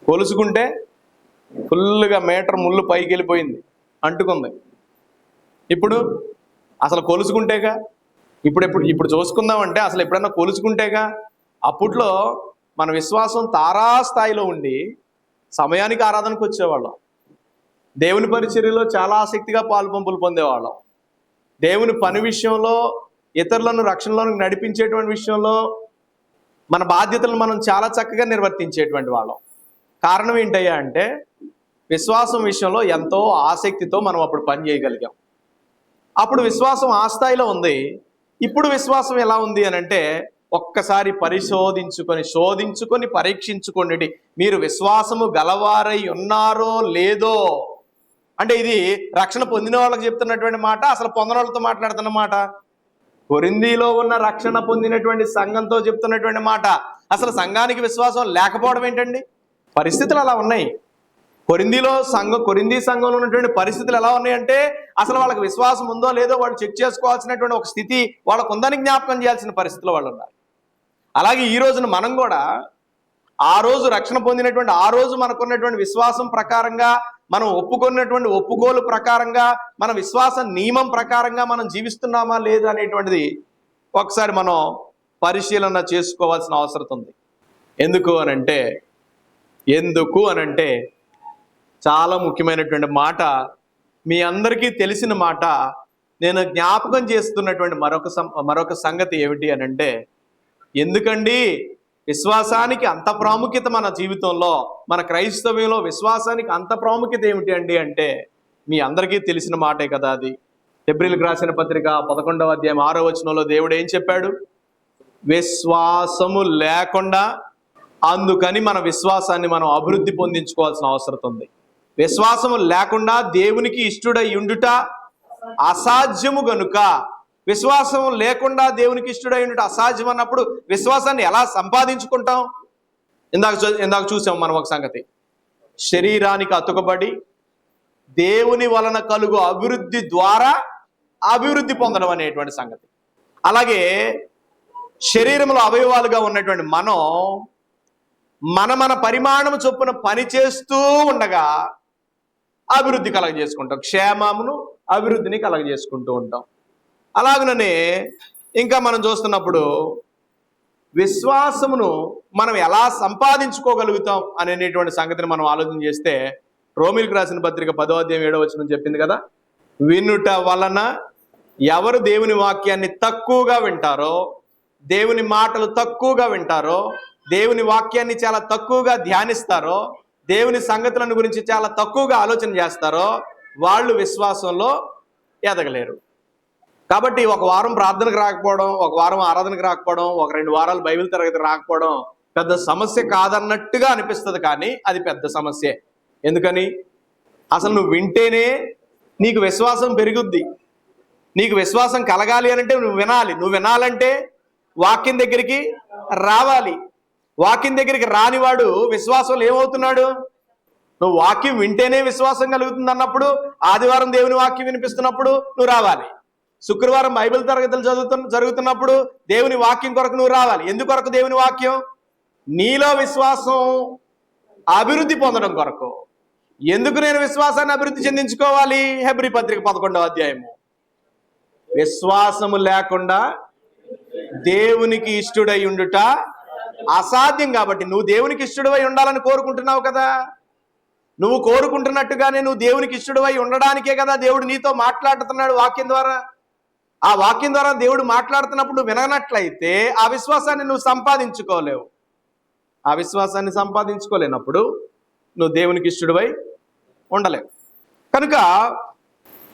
కొలుసుకుంటే ఫుల్గా మీటర్ ముళ్ళు పైకి వెళ్ళిపోయింది, అంటుకుంది. ఇప్పుడు అసలు కొలుసుకుంటేగా, ఇప్పుడు చూసుకుందామంటే అసలు ఎప్పుడన్నా కొలుసుకుంటేగా. అప్పట్లో మన విశ్వాసం తారాస్థాయిలో ఉండి సమయానికి ఆరాధనకు వచ్చేవాళ్ళం, దేవుని పరిచర్యలో చాలా ఆసక్తిగా పాలుపంపులు పొందేవాళ్ళం, దేవుని పని విషయంలో, ఇతరులను రక్షణలోనికి నడిపించేటువంటి విషయంలో మన బాధ్యతలను మనం చాలా చక్కగా నిర్వర్తించేటువంటి వాళ్ళం. కారణం ఏంటయ్యా అంటే విశ్వాసం విషయంలో ఎంతో ఆసక్తితో మనం అప్పుడు పని చేయగలిగాం. అప్పుడు విశ్వాసం ఆ స్థాయిలో ఉంది. ఇప్పుడు విశ్వాసం ఎలా ఉంది అని అంటే ఒక్కసారి శోధించుకొని పరీక్షించుకోండి, మీరు విశ్వాసము గలవారై ఉన్నారో లేదో. అంటే ఇది రక్షణ పొందిన వాళ్ళకి చెప్తున్నటువంటి మాట, అసలు పొందని వాళ్ళతో మాట్లాడుతున్న మాట. కొరింథీలో ఉన్న రక్షణ పొందినటువంటి సంఘంతో చెప్తున్నటువంటి మాట. అసలు సంఘానికి విశ్వాసం లేకపోవడం ఏంటండి? పరిస్థితులు అలా ఉన్నాయి. కొరింథీ సంఘంలో ఉన్నటువంటి పరిస్థితులు ఎలా ఉన్నాయంటే అసలు వాళ్ళకి విశ్వాసం ఉందో లేదో వాళ్ళు చెక్ చేసుకోవాల్సినటువంటి ఒక స్థితి వాళ్ళకు ఉందని జ్ఞాపకం చేయాల్సిన పరిస్థితుల్లో వాళ్ళు ఉన్నారు. అలాగే ఈ రోజున మనం కూడా ఆ రోజు రక్షణ పొందినటువంటి ఆ రోజు మనకున్నటువంటి విశ్వాసం ప్రకారంగా, మనం ఒప్పుకున్నటువంటి ఒప్పుకోలు ప్రకారంగా, మన విశ్వాస నియమం ప్రకారంగా మనం జీవిస్తున్నామా లేదా అనేటువంటిది ఒకసారి మనం పరిశీలన చేసుకోవాల్సిన అవసరం ఉంది. ఎందుకు అనంటే చాలా ముఖ్యమైనటువంటి మాట, మీ అందరికీ తెలిసిన మాట. నేను జ్ఞాపకం చేస్తున్నటువంటి మరొక సంగతి ఏమిటి అనంటే, ఎందుకండి విశ్వాసానికి అంత ప్రాముఖ్యత మన జీవితంలో, మన క్రైస్తవ్యంలో విశ్వాసానికి అంత ప్రాముఖ్యత ఏమిటి అండి అంటే మీ అందరికీ తెలిసిన మాటే కదా అది. హెబ్రీయులకు రాసిన పత్రిక 11వ అధ్యాయం 6వ వచనంలో దేవుడు ఏం చెప్పాడు? విశ్వాసము లేకుండా, అందుకని మన విశ్వాసాన్ని మనం అభివృద్ధి పొందించుకోవాల్సిన అవసరం ఉంది. విశ్వాసము లేకుండా దేవునికి ఇష్టుడై ఉండుట అసాధ్యము గనుక, విశ్వాసం లేకుండా దేవునికి ఇష్టుడై ఉండుట అసాధ్యం అన్నప్పుడు విశ్వాసాన్ని ఎలా సంపాదించుకుంటాం? ఇందాక చూసాం మనం ఒక సంగతి. శరీరానికి అతుకబడి దేవుని వలన కలుగు అభివృద్ధి ద్వారా అభివృద్ధి పొందడం అనేటువంటి సంగతి. అలాగే శరీరంలో అవయవాలుగా ఉన్నటువంటి మనం మన పరిమాణం చొప్పున పని చేస్తూ ఉండగా అభివృద్ధి కలగజేసుకుంటాం, క్షేమమును అభివృద్ధిని కలగజేసుకుంటూ ఉంటాం. అలాగనే ఇంకా మనం చూస్తున్నప్పుడు విశ్వాసమును మనం ఎలా సంపాదించుకోగలుగుతాం అనేటువంటి సంగతిని మనం ఆలోచన చేస్తే రోమీయులకు రాసిన పత్రిక 10వ అధ్యాయం 7వ వచనం చెప్పింది కదా, వినుట వలన ఎవరు దేవుని వాక్యాన్ని తక్కువగా వింటారో, దేవుని మాటలు తక్కువగా వింటారో, దేవుని వాక్యాన్ని చాలా తక్కువగా ధ్యానిస్తారో, దేవుని సంగతులను గురించి చాలా తక్కువగా ఆలోచన చేస్తారో వాళ్ళు విశ్వాసంలో ఎదగలేరు. కాబట్టి ఒక వారం ప్రార్థనకు రాకపోవడం, ఒక వారం ఆరాధనకు రాకపోవడం, ఒక 2 వారాలు బైబిల్ తరగతి రాకపోవడం పెద్ద సమస్య కాదన్నట్టుగా అనిపిస్తుంది, కానీ అది పెద్ద సమస్యే. ఎందుకని? అసలు నువ్వు వింటేనే నీకు విశ్వాసం పెరుగుద్ది. నీకు విశ్వాసం కలగాలి అనంటే నువ్వు వినాలి. నువ్వు వినాలంటే వాక్యం దగ్గరికి రావాలి. వాక్యం దగ్గరికి రానివాడు విశ్వాసంలో ఏమవుతున్నాడు? నువ్వు వాక్యం వింటేనే విశ్వాసం కలుగుతుంది అన్నప్పుడు ఆదివారం దేవుని వాక్యం వినిపిస్తున్నప్పుడు నువ్వు రావాలి. శుక్రవారం బైబిల్ తరగతులు జరుగుతున్నప్పుడు దేవుని వాక్యం కొరకు నువ్వు రావాలి. ఎందుకొరకు దేవుని వాక్యం? నీలో విశ్వాసం అభివృద్ధి పొందడం కొరకు. ఎందుకు నేను విశ్వాసాన్ని అభివృద్ధి చెందించుకోవాలి? హెబ్రీ పత్రిక 11వ అధ్యాయము. విశ్వాసము లేకుండా దేవునికి ఇష్టుడై ఉండుట అసాధ్యం. కాబట్టి నువ్వు దేవునికి ఇష్టుడై ఉండాలని కోరుకుంటున్నావు కదా. నువ్వు కోరుకుంటున్నట్టుగానే నువ్వు దేవునికి ఇష్టుడై ఉండడానికే కదా దేవుడు నీతో మాట్లాడుతున్నాడు వాక్యం ద్వారా. ఆ వాక్యం ద్వారా దేవుడు మాట్లాడుతున్నప్పుడు నువ్వు విననట్లయితే ఆ విశ్వాసాన్ని నువ్వు సంపాదించుకోలేవు. ఆ విశ్వాసాన్ని సంపాదించుకోలేనప్పుడు నువ్వు దేవునికి ఇష్టుడై ఉండలేవు. కనుక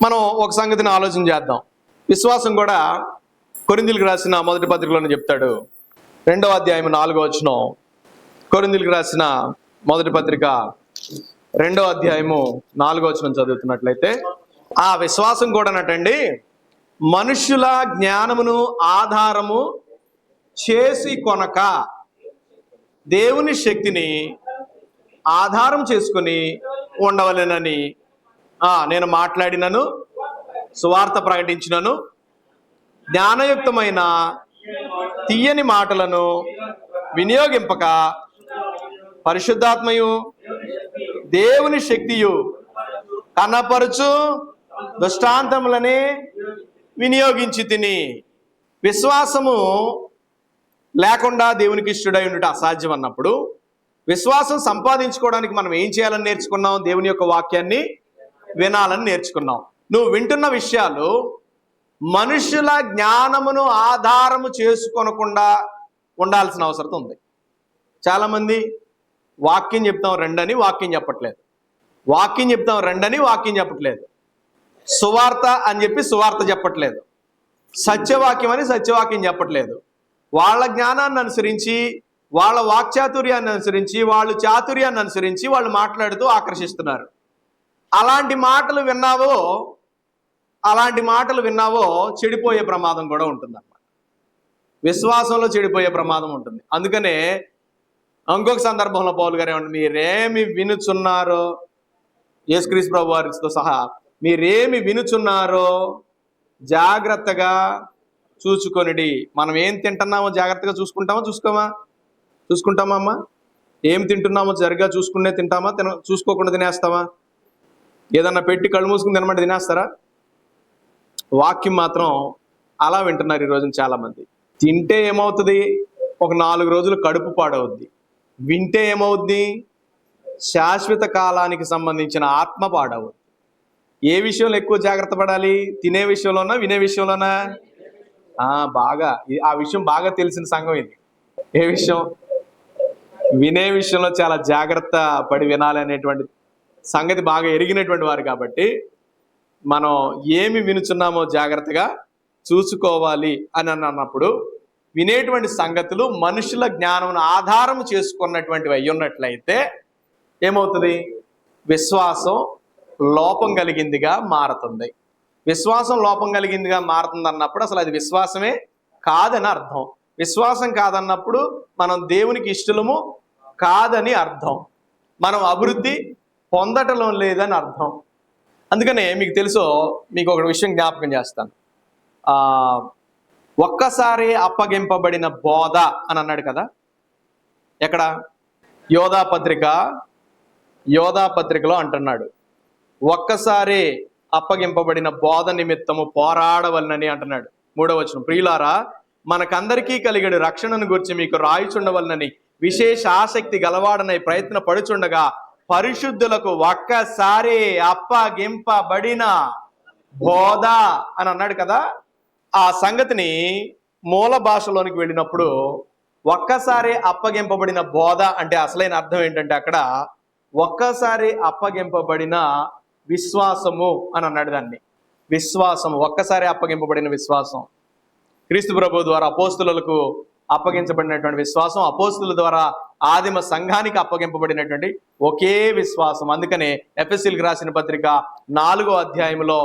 మనం ఒక సంగతిని ఆలోచన చేద్దాం. విశ్వాసం కూడా కొరింథీయులకు రాసిన మొదటి పత్రికలోనే చెప్తాడు. 2వ అధ్యాయం 4వ వచనం. కొరింథీయులకు రాసిన మొదటి పత్రిక 2వ అధ్యాయము 4వ వచనం చదువుతున్నట్లయితే, ఆ విశ్వాసం కూడానటండి మనుష్యుల జ్ఞానమును ఆధారము చేసి కొనక దేవుని శక్తిని ఆధారం చేసుకుని ఉండవలెనని నేను మాట్లాడినను, సువార్త ప్రకటించినను, జ్ఞానయుక్తమైన తీయని మాటలను వినియోగింపక పరిశుద్ధాత్మయు దేవుని శక్తియు కనపరుచు దృష్టాంతములనే వినియోగించి తిని. విశ్వాసము లేకుండా దేవునికి ఇష్టడై ఉండటం అసాధ్యం అన్నప్పుడు విశ్వాసం సంపాదించుకోవడానికి మనం ఏం చేయాలని నేర్చుకున్నాం? దేవుని యొక్క వాక్యాన్ని వినాలని నేర్చుకున్నాం. నువ్వు వింటున్న విషయాలు మనుషుల జ్ఞానమును ఆధారము చేసుకొనకుండా ఉండాల్సిన అవసరం ఉంది. చాలామంది వాక్యం చెప్తాం రండని వాక్యం చెప్పట్లేదు, వాక్యం చెప్తాం రండని వాక్యం చెప్పట్లేదు, సువార్త అని చెప్పి సువార్త చెప్పట్లేదు, సత్యవాక్యం అని సత్యవాక్యం చెప్పట్లేదు. వాళ్ళ జ్ఞానాన్ని అనుసరించి, వాళ్ళ వాక్చాతుర్యాన్ని అనుసరించి, వాళ్ళు చాతుర్యాన్ని అనుసరించి వాళ్ళు మాట్లాడుతూ ఆకర్షిస్తున్నారు. అలాంటి మాటలు విన్నావో చెడిపోయే ప్రమాదం కూడా ఉంటుందన్నమాట. విశ్వాసంలో చెడిపోయే ప్రమాదం ఉంటుంది. అందుకనే ఇంకొక సందర్భంలో పౌలు గారు ఏమంటారు, మీరేమి వినుచున్నారో, యేసుక్రీస్తు ప్రభు వారితో సహా మీరేమి వినుచున్నారో జాగ్రత్తగా చూసుకొనిడి. మనం ఏం తింటున్నామో జాగ్రత్తగా చూసుకుంటామా అమ్మా? ఏం తింటున్నామో సరిగ్గా చూసుకునే తింటామా, చూసుకోకుండా తినేస్తామా? ఏదన్నా పెట్టి కళ్ళు మూసుకుని తినమంటే తినేస్తారా? వాక్యం మాత్రం అలా వింటున్నారు ఈ రోజున చాలామంది. తింటే ఏమవుతుంది? ఒక 4 రోజులు కడుపు పాడవుద్ది. వింటే ఏమవుద్ది? శాశ్వత కాలానికి సంబంధించిన ఆత్మ పాడవుద్ది. ఏ విషయంలో ఎక్కువ జాగ్రత్త పడాలి? తినే విషయంలోనా, వినే విషయంలోనా? బాగా ఆ విషయం బాగా తెలిసిన సంఘం ఇది. ఏ విషయం? వినే విషయంలో చాలా జాగ్రత్త పడి వినాలి అనేటువంటి సంగతి బాగా ఎరిగినటువంటి వారు కాబట్టి మనం ఏమి వినుచున్నామో జాగ్రత్తగా చూసుకోవాలి అని అన్నప్పుడు వినేటువంటి సంగతులు మనుషుల జ్ఞానం ఆధారం చేసుకున్నటువంటివి అయి ఉన్నట్లయితే ఏమవుతుంది? విశ్వాసం లోపం కలిగిందిగా మారుతుంది. విశ్వాసం లోపం కలిగిందిగా మారుతుంది అన్నప్పుడు అసలు అది విశ్వాసమే కాదని అర్థం. విశ్వాసం కాదన్నప్పుడు మనం దేవునికి ఇష్టలము కాదని అర్థం. మనం అభివృద్ధి పొందటం లేదని అర్థం. అందుకనే మీకు ఒక విషయం జ్ఞాపకం చేస్తాను. ఒక్కసారి అప్పగింపబడిన బోధ అని అన్నాడు కదా. ఎక్కడ? యోధా పత్రికలో అంటున్నాడు, ఒక్కసారి అప్పగింపబడిన బోధ నిమిత్తము పోరాడవలనని అంటున్నాడు. 3వ వచనం, ప్రియులారా మనకందరికీ కలిగడి రక్షణను గురించి మీకు రాయిచుండవలనని విశేష ఆసక్తి గలవాడనై ప్రయత్న పడుచుండగా పరిశుద్ధులకు ఒక్కసారి అప్పగింపబడిన బోధ అని అన్నాడు కదా. ఆ సంగతిని మూల భాషలోనికి వెళ్ళినప్పుడు ఒక్కసారి అప్పగింపబడిన బోధ అంటే అసలైన అర్థం ఏంటంటే అక్కడ ఒక్కసారి అప్పగింపబడిన విశ్వాసము అని అన్నాడు. దాన్ని విశ్వాసము, ఒక్కసారి అప్పగింపబడిన విశ్వాసం. క్రీస్తు ప్రభు ద్వారా అపోస్తులకు అప్పగించబడినటువంటి విశ్వాసం, అపోస్తుల ద్వారా ఆదిమ సంఘానికి అప్పగింపబడినటువంటి ఒకే విశ్వాసం. అందుకనే ఎఫెసీయులకు రాసిన పత్రిక 4వ అధ్యాయంలో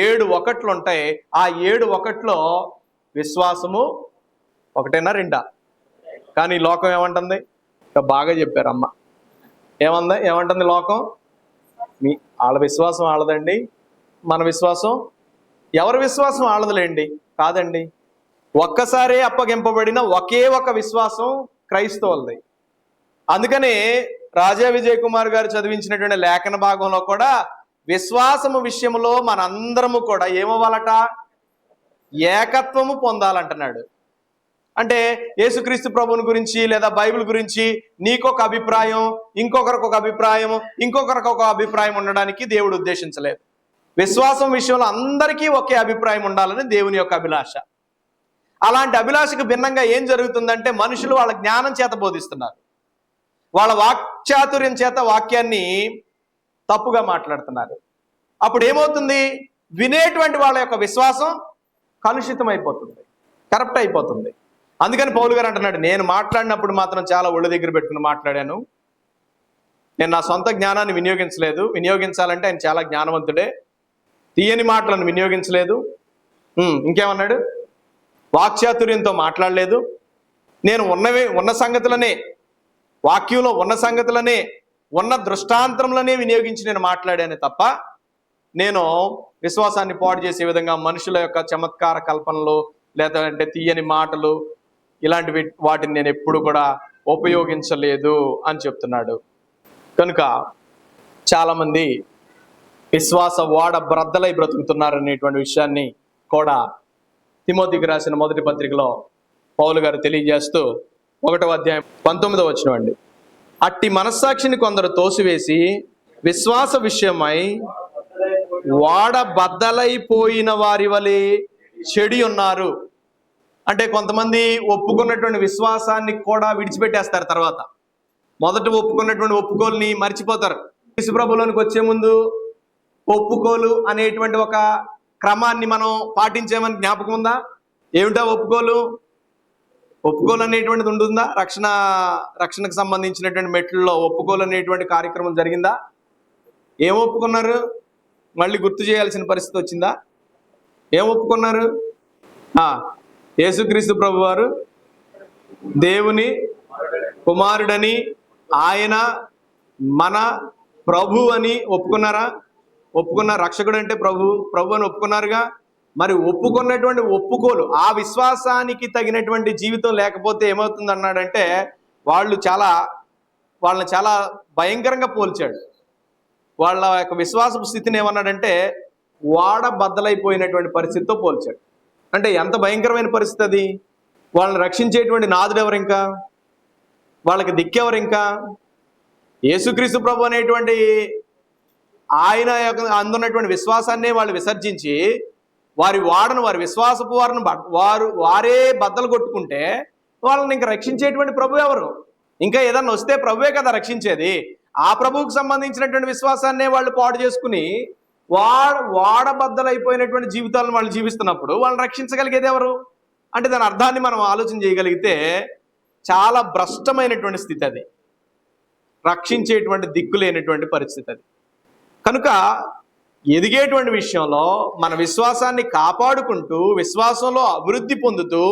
7 1 ఉంటాయి. ఆ 7 1 విశ్వాసము ఒకటేనా రెండా? కానీ లోకం ఏమంటుంది? బాగా చెప్పారు అమ్మ. ఏమంటుంది లోకం? వాళ్ళ విశ్వాసం వాళ్ళదండి, మన విశ్వాసం ఎవరి విశ్వాసం వాళ్ళదులేండి. కాదండి, ఒక్కసారే అప్పగింపబడిన ఒకే ఒక విశ్వాసం క్రైస్తవులది. అందుకనే రాజా విజయ్ కుమార్ గారు చదివించినటువంటి లేఖన భాగంలో కూడా విశ్వాసము విషయంలో మనందరము కూడా ఏమవ్వాలట? ఏకత్వము పొందాలంటున్నాడు. అంటే యేసుక్రీస్తు ప్రభువుని గురించి లేదా బైబిల్ గురించి నీకొక అభిప్రాయం, ఇంకొకరికి ఒక అభిప్రాయం, ఇంకొకరికి ఒక అభిప్రాయం ఉండడానికి దేవుడు ఉద్దేశించలేదు. విశ్వాసం విషయంలో అందరికీ ఒకే అభిప్రాయం ఉండాలని దేవుని యొక్క అభిలాష. అలాంటి అభిలాషకు భిన్నంగా ఏం జరుగుతుందంటే మనుషులు వాళ్ళ జ్ఞానం చేత బోధిస్తున్నారు, వాళ్ళ వాక్చాతుర్యం చేత వాక్యాన్ని తప్పుగా మాట్లాడుతున్నారు. అప్పుడు ఏమవుతుంది? వినేటువంటి వాళ్ళ యొక్క విశ్వాసం కలుషితం అయిపోతుంది, కరప్ట్ అయిపోతుంది. అందుకని పౌలు గారు అంటున్నాడు, నేను మాట్లాడినప్పుడు మాత్రం చాలా ఒళ్ళు దగ్గర పెట్టుకుని మాట్లాడాను, నేను నా సొంత జ్ఞానాన్ని వినియోగించలేదు. వినియోగించాలంటే ఆయన చాలా జ్ఞానవంతుడే. తీయని మాటలను వినియోగించలేదు. ఇంకేమన్నాడు? వాక్చాతుర్యంతో మాట్లాడలేదు. నేను ఉన్న సంగతులనే, వాక్యంలో ఉన్న సంగతులనే, ఉన్న దృష్టాంతములనే వినియోగించి నేను మాట్లాడాను తప్ప నేను విశ్వాసాన్ని పాడు చేసే విధంగా మనుషుల యొక్క చమత్కార కల్పనలు లేదంటే తీయని మాటలు ఇలాంటి వాటిని నేను ఎప్పుడు కూడా ఉపయోగించలేదు అని చెప్తున్నాడు. కనుక చాలామంది విశ్వాస ఓడ బ్రద్దలై బ్రతుకుతున్నారనేటువంటి విషయాన్ని కూడా తిమోతికి రాసిన మొదటి పత్రికలో పౌలు గారు తెలియజేస్తూ 1వ అధ్యాయం 19వ వచనం అండి. అట్టి మనస్సాక్షిని కొందరు తోసివేసి విశ్వాస విషయమై ఓడ బద్దలైపోయిన వారి వలె చెడి ఉన్నారు. అంటే కొంతమంది ఒప్పుకున్నటువంటి విశ్వాసాన్ని కూడా విడిచిపెట్టేస్తారు. తర్వాత మొదట ఒప్పుకున్నటువంటి ఒప్పుకోలుని మర్చిపోతారు. యేసుప్రభులోనికి వచ్చే ముందు ఒప్పుకోలు అనేటువంటి ఒక క్రమాన్ని మనం పాటించామని జ్ఞాపకం ఉందా? ఏమిటా ఒప్పుకోలు? ఒప్పుకోలు అనేటువంటిది ఉంటుందా? రక్షణకు సంబంధించినటువంటి మెట్లలో ఒప్పుకోలు అనేటువంటి కార్యక్రమం జరిగిందా? ఏం ఒప్పుకున్నారు? మళ్ళీ గుర్తు చేయాల్సిన పరిస్థితి వచ్చిందా? ఏం ఒప్పుకున్నారు? యేసుక్రీస్తు ప్రభు వారు దేవుని కుమారుడని, ఆయన మన ప్రభు అని ఒప్పుకున్నారా? ఒప్పుకున్నారు. రక్షకుడు అంటే ప్రభు అని ఒప్పుకున్నారుగా. మరి ఒప్పుకున్నటువంటి ఒప్పుకోలు ఆ విశ్వాసానికి తగినటువంటి జీవితం లేకపోతే ఏమవుతుంది అన్నాడంటే వాళ్ళని చాలా భయంకరంగా పోల్చాడు. వాళ్ళ యొక్క విశ్వాసపు స్థితిని ఏమన్నాడంటే ఓడ బద్దలైపోయినటువంటి పరిస్థితితో పోల్చాడు. అంటే ఎంత భయంకరమైన పరిస్థితి అది! వాళ్ళని రక్షించేటువంటి నాదుడు ఎవరు? ఇంకా వాళ్ళకి దిక్కెవరు? ఇంకా యేసుక్రీస్తు ప్రభు అనేటువంటి ఆయన యొక్క అందున్నటువంటి విశ్వాసాన్ని వాళ్ళు విసర్జించి వారి విశ్వాసపు వారే బద్దలు కొట్టుకుంటే వాళ్ళని ఇంకా రక్షించేటువంటి ప్రభు ఎవరు? ఇంకా ఏదన్నా వస్తే ప్రభువే కదా రక్షించేది. ఆ ప్రభువుకు సంబంధించినటువంటి విశ్వాసాన్నే వాళ్ళు పాడు చేసుకుని వాడబద్దలైపోయినటువంటి జీవితాలను వాళ్ళు జీవిస్తున్నప్పుడు వాళ్ళని రక్షించగలిగేది ఎవరు? అంటే దాని అర్థాన్ని మనం ఆలోచన చేయగలిగితే చాలా భ్రష్టమైనటువంటి స్థితి అది. రక్షించేటువంటి దిక్కు లేనటువంటి పరిస్థితి అది. కనుక ఎదిగేటువంటి విషయంలో మన విశ్వాసాన్ని కాపాడుకుంటూ విశ్వాసంలో అభివృద్ధి పొందుతూ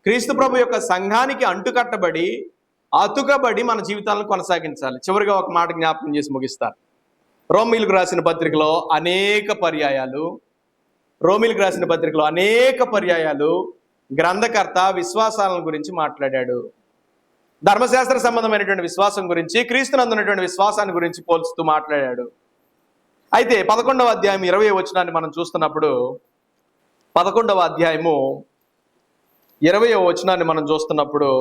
క్రీస్తు ప్రభు యొక్క సంఘానికి అతుకబడి మన జీవితాలను కొనసాగించాలి. చివరిగా ఒక మాట జ్ఞాపకం చేసి ముగిస్తాను. రోమీలకు రాసిన పత్రికలో అనేక పర్యాయాలు గ్రంథకర్త విశ్వాసాలను గురించి మాట్లాడాడు. ధర్మశాస్త్ర సంబంధమైనటువంటి విశ్వాసం గురించి, క్రీస్తునందున్నటువంటి విశ్వాసాన్ని గురించి పోల్చుతూ మాట్లాడాడు. అయితే 11వ అధ్యాయం 20వ వచనాన్ని మనం చూస్తున్నప్పుడు 11వ అధ్యాయము 20వ వచనాన్ని మనం చూస్తున్నప్పుడు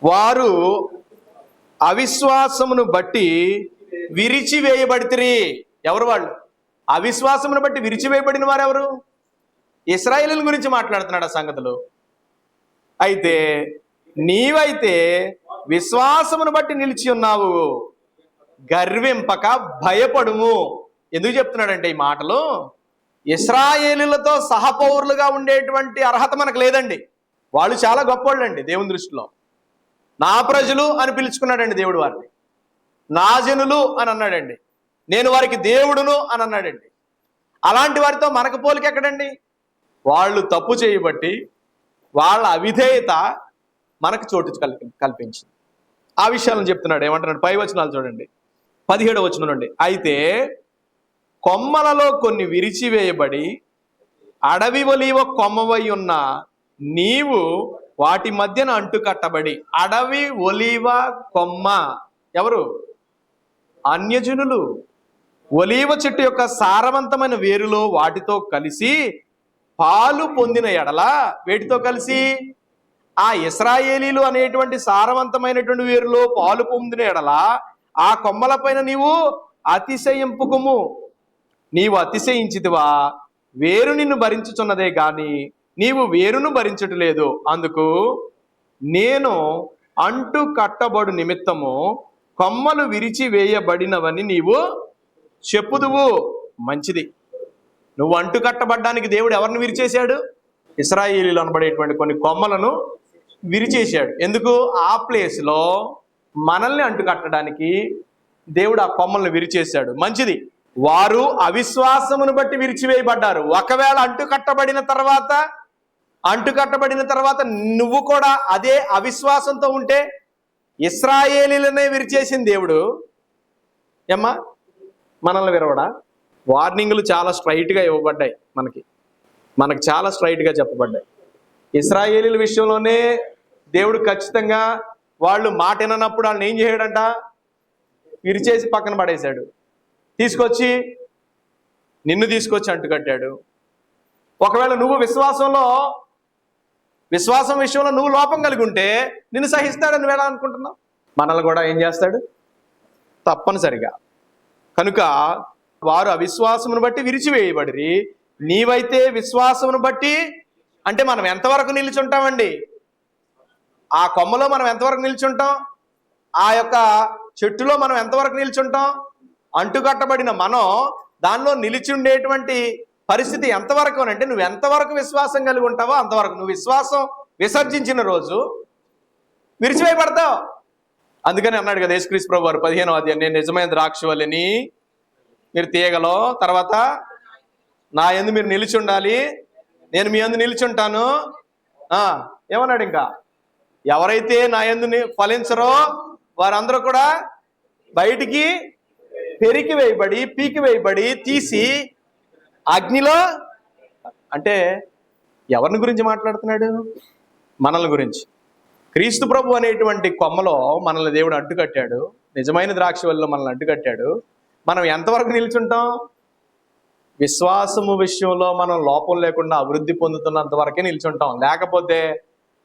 వారు అవిశ్వాసమును బట్టి విరిచివేయబడితిరి. ఎవరు వాళ్ళు? అవిశ్వాసమును బట్టి విరిచివేయబడిన వారు ఎవరు? ఇశ్రాయేలుల గురించి మాట్లాడుతున్నాడు ఆ సంగతులు. అయితే నీవైతే విశ్వాసమును బట్టి నిలిచి ఉన్నావు, గర్వింపక భయపడుము. ఎందుకు చెప్తున్నాడంటే ఈ మాటలు? ఇశ్రాయేలులతో సహపౌరులుగా ఉండేటువంటి అర్హత మనకు లేదండి. వాళ్ళు చాలా గొప్పవాళ్ళండి దేవుని దృష్టిలో. నా ప్రజలు అని పిలుచుకున్నాడండి దేవుడు వారిని. నా జనులు అని అన్నాడండి. నేను వారికి దేవుడును అని అన్నాడండి. అలాంటి వారితో మనకు పోలిక ఎక్కడండి? వాళ్ళు తప్పు చేయబట్టి వాళ్ళ అవిధేయత మనకు చోటు కల్పించింది. ఆ విషయాలను చెప్తున్నాడు. ఏమంటున్నాడు? పై వచనాలు చూడండి. 17వ వచనం నుండి. అయితే కొమ్మలలో కొన్ని విరిచివేయబడి అడవి ఒలీవ కొమ్మవై ఉన్న నీవు వాటి మధ్యన అంటుకట్టబడి. అడవి ఒలీవ కొమ్మ ఎవరు? అన్యజనులు. ఒలీవ చెట్టు యొక్క సారవంతమైన వేరులో వాటితో కలిసి పాలు పొందిన ఎడల, వేటితో కలిసి? ఆ ఇశ్రాయేలీలు అనేటువంటి సారవంతమైనటువంటి వేరులో పాలు పొందిన ఎడల ఆ కొమ్మల పైన నీవు అతిశయింపుకుము. నీవు అతిశయించితివా? వేరు నిన్ను భరించుచున్నదే గాని నీవు వేరును భరించట్లేదు. అందుకు నేను అంటు కట్టబడు నిమిత్తము కొమ్మలు విరిచి వేయబడినవని నీవు చెప్పుదువు. మంచిది. నువ్వు అంటు కట్టబడ్డానికి దేవుడు ఎవరిని విరిచేశాడు? ఇశ్రాయేలీలు అనబడేటువంటి కొన్ని కొమ్మలను విరిచేశాడు. ఎందుకు? ఆ ప్లేస్లో మనల్ని అంటు కట్టడానికి దేవుడు ఆ కొమ్మలను విరిచేశాడు. మంచిది. వారు అవిశ్వాసమును బట్టి విరిచివేయబడ్డారు. ఒకవేళ అంటుకట్టబడిన తర్వాత నువ్వు కూడా అదే అవిశ్వాసంతో ఉంటే, ఇశ్రాయేలీలనే విరిచేసిన దేవుడు ఏమ్మా మనల్ని విరవడా? వార్నింగ్లు చాలా స్ట్రైట్గా ఇవ్వబడ్డాయి. మనకు చాలా స్ట్రైట్గా చెప్పబడ్డాయి. ఇశ్రాయేలీల విషయంలోనే దేవుడు ఖచ్చితంగా వాళ్ళు మాట విననప్పుడు వాళ్ళని ఏం చేయడంట? విరిచేసి పక్కన పడేశాడు. నిన్ను తీసుకొచ్చి అంటుకట్టాడు. ఒకవేళ నువ్వు విశ్వాసం విషయంలో నువ్వు లోపం కలిగి ఉంటే నిన్ను సహిస్తాడని నువ్వు ఎలా అనుకుంటున్నావు? మనల్ని కూడా ఏం చేస్తాడు? తప్పనిసరిగా. కనుక వారు అవిశ్వాసమును బట్టి విరిచివేయబడిరి, నీవైతే విశ్వాసమును బట్టి. అంటే మనం ఎంతవరకు నిల్చుంటామండి? ఆ కొమ్మలో మనం ఎంతవరకు నిల్చుంటాం? ఆ యొక్క చెట్టులో మనం ఎంతవరకు నిల్చుంటాం? అంటుకట్టబడిన మనం దానిలో నిలిచి ఉండేటువంటి పరిస్థితి ఎంతవరకు అంటే, నువ్వు ఎంతవరకు విశ్వాసం కలిగి ఉంటావో అంతవరకు. నువ్వు విశ్వాసం విసర్జించిన రోజు విరిచివేయబడతావు. అందుకని అన్నాడు కదా యేసుక్రీస్తు ప్రభువు వారు 15వ అధ్యాయం, నేను నిజమైన ద్రాక్షవల్లిని, మీరు తీయగలో, తర్వాత నా యందు మీరు నిలిచి ఉండాలి, నేను మీ యందు నిలిచుంటాను. ఏమన్నాడు ఇంకా? ఎవరైతే నా యందు ఫలించరో వారందరూ కూడా బయటికి పెరికి వేయబడి, పీకి వేయబడి, తీసి అగ్నిలో. అంటే ఎవరిని గురించి మాట్లాడుతున్నాడు? మనల్ని గురించి. క్రీస్తు ప్రభు అనేటువంటి కొమ్మలో మనల్ని దేవుడు అడ్డుకట్టాడు. నిజమైన ద్రాక్షవల్లిలో మనల్ని అడ్డుకట్టాడు. మనం ఎంతవరకు నిల్చుంటాం? విశ్వాసము విషయంలో మనం లోపం లేకుండా అభివృద్ధి పొందుతున్నంత వరకే నిల్చుంటాం. లేకపోతే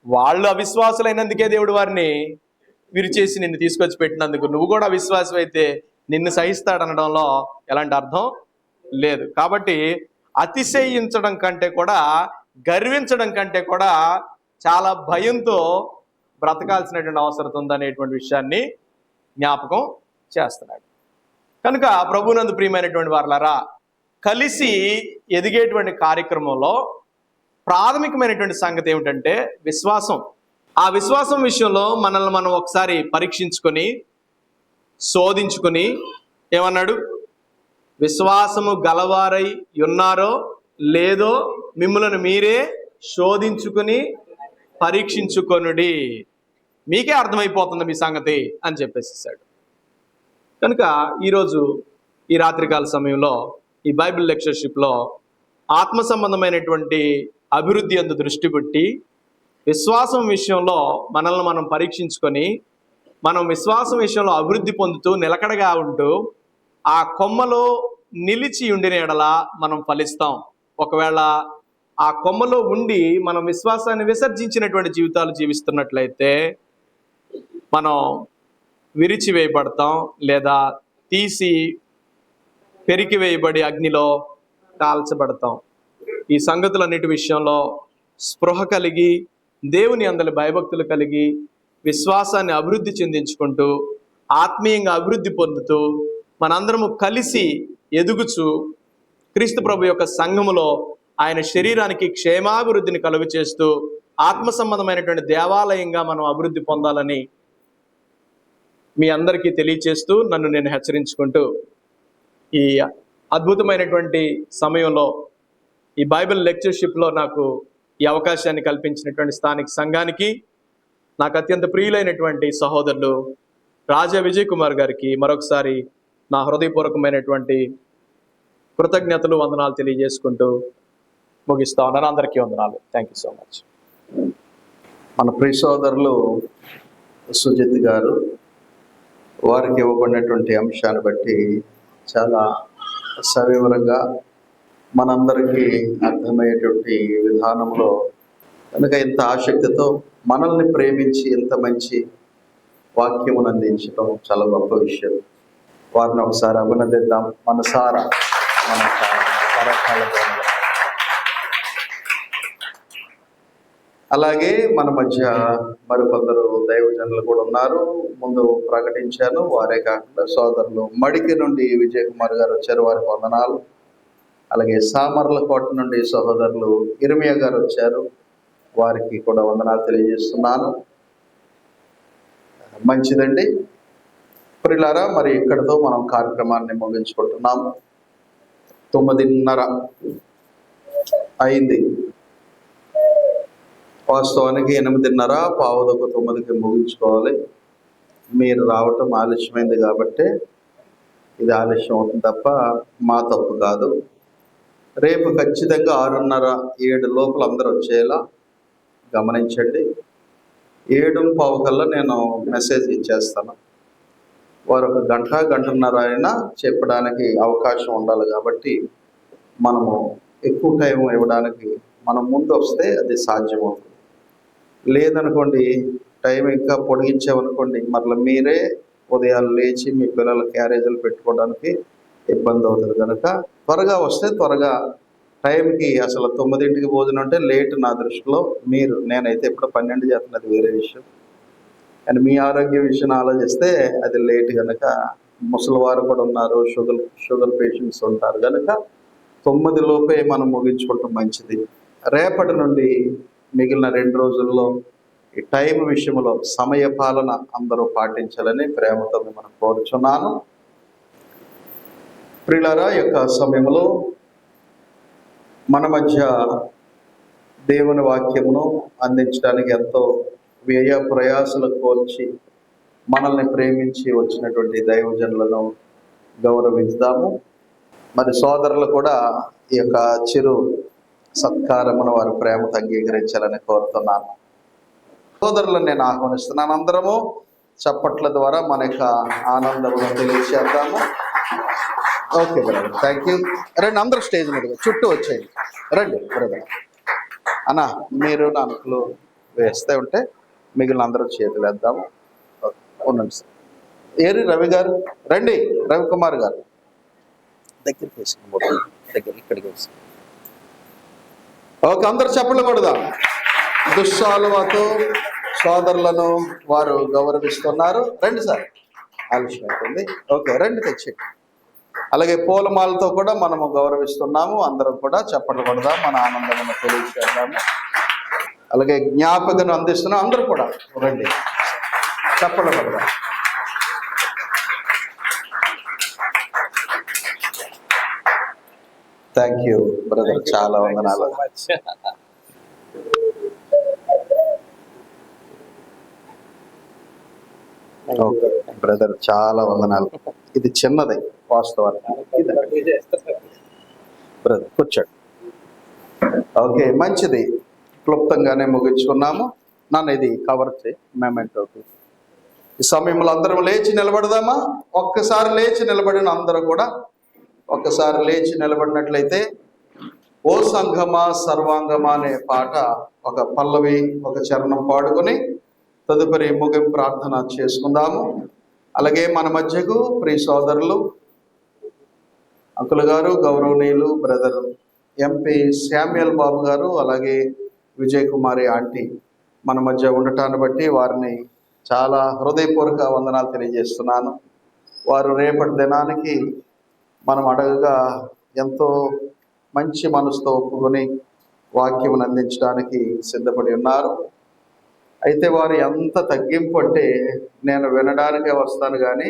వాళ్ళు అవిశ్వాసులైనందుకే దేవుడు వారిని విరిచేసి నిన్ను తీసుకొచ్చి పెట్టినందుకు నువ్వు కూడా అవిశ్వాసం అయితే నిన్ను సహిస్తాడనడంలో ఎలాంటి అర్థం లేదు. కాబట్టి అతిశయించడం కంటే కూడా, గర్వించడం కంటే కూడా చాలా భయంతో బ్రతకాల్సినటువంటి అవసరం ఉందనేటువంటి విషయాన్ని జ్ఞాపకం చేస్తున్నాడు. కనుక ప్రభునందు ప్రియమైనటువంటి వారలారా, కలిసి ఎదిగేటువంటి కార్యక్రమంలో ప్రాథమికమైనటువంటి సంగతి ఏమిటంటే విశ్వాసం. ఆ విశ్వాసం విషయంలో మనల్ని మనం ఒకసారి పరీక్షించుకొని, శోధించుకొని, ఏమన్నాడు? విశ్వాసము గలవారై ఉన్నారో లేదో మిమ్ములను మీరే శోధించుకుని పరీక్షించుకొనుడి, మీకే అర్థమైపోతుంది మీ సంగతి అని చెప్పేసేసాడు. కనుక ఈరోజు ఈ రాత్రికాల సమయంలో ఈ బైబిల్ లెక్చర్షిప్లో ఆత్మ సంబంధమైనటువంటి అభివృద్ధి అందు దృష్టి పెట్టి, విశ్వాసం విషయంలో మనల్ని మనం పరీక్షించుకొని, మనం విశ్వాసం విషయంలో అభివృద్ధి పొందుతూ నిలకడగా ఉంటూ ఆ కొమ్మలో నిలిచి ఉండిన ఎడల మనం ఫలిస్తాం. ఒకవేళ ఆ కొమ్మలో ఉండి మనం విశ్వాసాన్ని విసర్జించినటువంటి జీవితాలు జీవిస్తున్నట్లయితే మనం విరిచివేయబడతాం, లేదా తీసి పెరికి వేయబడి అగ్నిలో కాల్చబడతాం. ఈ సంగతులన్నిటి విషయంలో స్పృహ కలిగి, దేవుని అందలి భయభక్తులు కలిగి, విశ్వాసాన్ని అభివృద్ధి చెందించుకుంటూ, ఆత్మీయంగా అభివృద్ధి పొందుతూ, మనందరము కలిసి ఎదుగుచు క్రీస్తు ప్రభు యొక్క సంఘములో ఆయన శరీరానికి క్షేమాభివృద్ధిని కలుగు చేస్తూ ఆత్మ సంబంధమైనటువంటి దేవాలయంగా మనం అభివృద్ధి పొందాలని మీ అందరికీ తెలియచేస్తూ, నన్ను నేను హెచ్చరించుకుంటూ, ఈ అద్భుతమైనటువంటి సమయంలో ఈ బైబిల్ లెక్చర్షిప్లో నాకు ఈ అవకాశాన్ని కల్పించినటువంటి స్థానిక సంఘానికి, నాకు అత్యంత ప్రియులైనటువంటి సహోదరులు రాజా విజయ్ కుమార్ గారికి మరొకసారి నా హృదయపూర్వకమైనటువంటి కృతజ్ఞతలు, వందనాలు తెలియజేసుకుంటూ ముగిస్తా ఉన్నాను. అందరికీ వందనాలు. Thank you so much. మన ప్రియ సోదరులు సుజిత్ గారు వారికి ఇవ్వబడినటువంటి అంశాన్ని బట్టి చాలా సవివరంగా మనందరికీ అర్థమయ్యేటువంటి విధానంలో, కనుక ఇంత ఆసక్తితో మనల్ని ప్రేమించి ఇంత మంచి వాక్యమును అందించడం చాలా గొప్ప విషయం. వారిని ఒకసారి అభినందిద్దాం మనసారా, మన కరకాలతో. అలాగే మన మధ్య మరికొందరు దైవజనులు కూడా ఉన్నారు. ముందు ప్రకటించాను, వారే కాకుండా సోదరులు మడికి నుండి విజయ్ కుమార్ గారు వచ్చారు, వారికి వందనాలు. అలాగే సామర్లకోట నుండి సహోదరులు ఇర్మియా గారు వచ్చారు, వారికి కూడా వందనాలు తెలియజేస్తున్నాను. మంచిదండి ప్రియులారా, మరి ఇక్కడితో మనం కార్యక్రమాన్ని ముగించుకుంటున్నాము. 9:30 అయింది. వాస్తవానికి 8:30 పావుదొక 9కి ముగించుకోవాలి. మీరు రావటం ఆలస్యమైంది కాబట్టి ఇది ఆలస్యం అవుతుంది తప్ప మా తప్పు కాదు. రేపు ఖచ్చితంగా 6:30, 7 లోపల అందరూ వచ్చేలా గమనించండి. 7:15 కల్లా నేను మెసేజ్ ఇచ్చేస్తాను. వారు 1 గంట, గంటన్నర అయినా చెప్పడానికి అవకాశం ఉండాలి కాబట్టి మనము ఎక్కువ టైం ఇవ్వడానికి మనం ముందు వస్తే అది సాధ్యమవుతుంది. లేదనుకోండి, టైం ఇంకా పొడిగించామనుకోండి, మరలా మీరే ఉదయాలు లేచి మీ పిల్లల క్యారేజీలు పెట్టుకోవడానికి ఇబ్బంది అవుతుంది. కనుక త్వరగా వస్తే త్వరగా టైంకి, అసలు 9ంటికి భోజనం అంటే లేట్ నా దృష్టిలో. నేనైతే ఎప్పుడు 12 చేస్తున్నది, అది వేరే విషయం. కానీ మీ ఆరోగ్య విషయం ఆలోచిస్తే అది లేట్. కనుక ముసలివారు కూడా ఉన్నారు, షుగర్ పేషెంట్స్ ఉంటారు. కనుక 9 లోపే మనం ముగించుకోవటం మంచిది. రేపటి నుండి మిగిలిన 2 రోజుల్లో ఈ టైం విషయంలో సమయ పాలన అందరూ పాటించాలని ప్రేమతో మిమ్మల్ని కోరుచున్నాను. ప్రియులారా, యొక్క సమయంలో మన మధ్య దేవుని వాక్యమును అందించడానికి ఎంతో వ్యయ ప్రయాసలు కోర్చి మనల్ని ప్రేమించి వచ్చినటువంటి దైవజనులను గౌరవించుదాము. మరి సోదరులు కూడా ఈ యొక్క చిరు సత్కారమును వారి ప్రేమతో అంగీకరించాలని కోరుతున్నాను. సోదరులను నేను ఆహ్వానిస్తున్నాను. అందరము చప్పట్ల ద్వారా మన యొక్క ఆనందమును తెలియజేద్దాము. Okay brother, thank you. రండి, అందరూ స్టేజ్ మీద చుట్టూ వచ్చేయండి. రండి బ్రదర్. అన్న, మీరు నాలుగులు వేస్తే ఉంటే మిగిలిన అందరూ చేతులు వేద్దాము. ఉండండి సార్. ఏరి రవి గారు, రండి. రవికుమార్ గారు దగ్గరికి వేసుకుని దగ్గర ఇక్కడికి వేసి. ఓకే, అందరు చప్పట్లు కొడదాం. దుశ్శాలువతో సోదరులను వారు గౌరవిస్తున్నారు. రండి సార్, ఆలస్యం అవుతుంది. ఓకే, రండి, తెచ్చి. అలాగే పూలమాలతో కూడా మనము గౌరవిస్తున్నాము. అందరం కూడా చప్పట్లు కొడదాం, మన ఆనందమును తెలియజేద్దాము. అలాగే జ్ఞాపకను అందిస్తున్నాం. అందరూ కూడా రండి, చప్పట్లు కొడదాం. థ్యాంక్ యూ బ్రదర్, చాలా వందనాలు. ఓకే బ్రదర్, చాలా వందనాలు. ఇది చిన్నది వాస్తవానికి. బ్రదర్ కూర్చోండి. ఓకే, మంచిది. క్లుప్తంగానే ముగించుకున్నాము. నన్ను ఇది కవర్ చేయి మెమెంటోకి. ఈ సమయంలో అందరం లేచి నిలబడదామా? ఒక్కసారి లేచి నిలబడిన అందరూ కూడా ఒక్కసారి లేచి నిలబడినట్లయితే ఓ సంఘమా సర్వాంగమా అనే పాట ఒక పల్లవి, ఒక చరణం పాడుకొని తదుపరి ముగింపు ప్రార్థన చేసుకుందాము. అలాగే మన మధ్యకు ప్రియ సోదరులు అంకుల్ గారు, గౌరవనీయులు బ్రదర్ ఎంపీ శామ్యుయల్ బాబు గారు, అలాగే విజయ్ కుమారి ఆంటీ మన మధ్య ఉండటాన్ని బట్టి వారిని చాలా హృదయపూర్వక వందనాలు తెలియజేస్తున్నాను. వారు రేపటి దినానికి మనం అడగగా ఎంతో మంచి మనసుతో ఒప్పుకొని వాక్యం అందించడానికి సిద్ధపడి ఉన్నారు. అయితే వారు ఎంత తగ్గింపు అంటే, నేను వినడానికే వస్తాను కానీ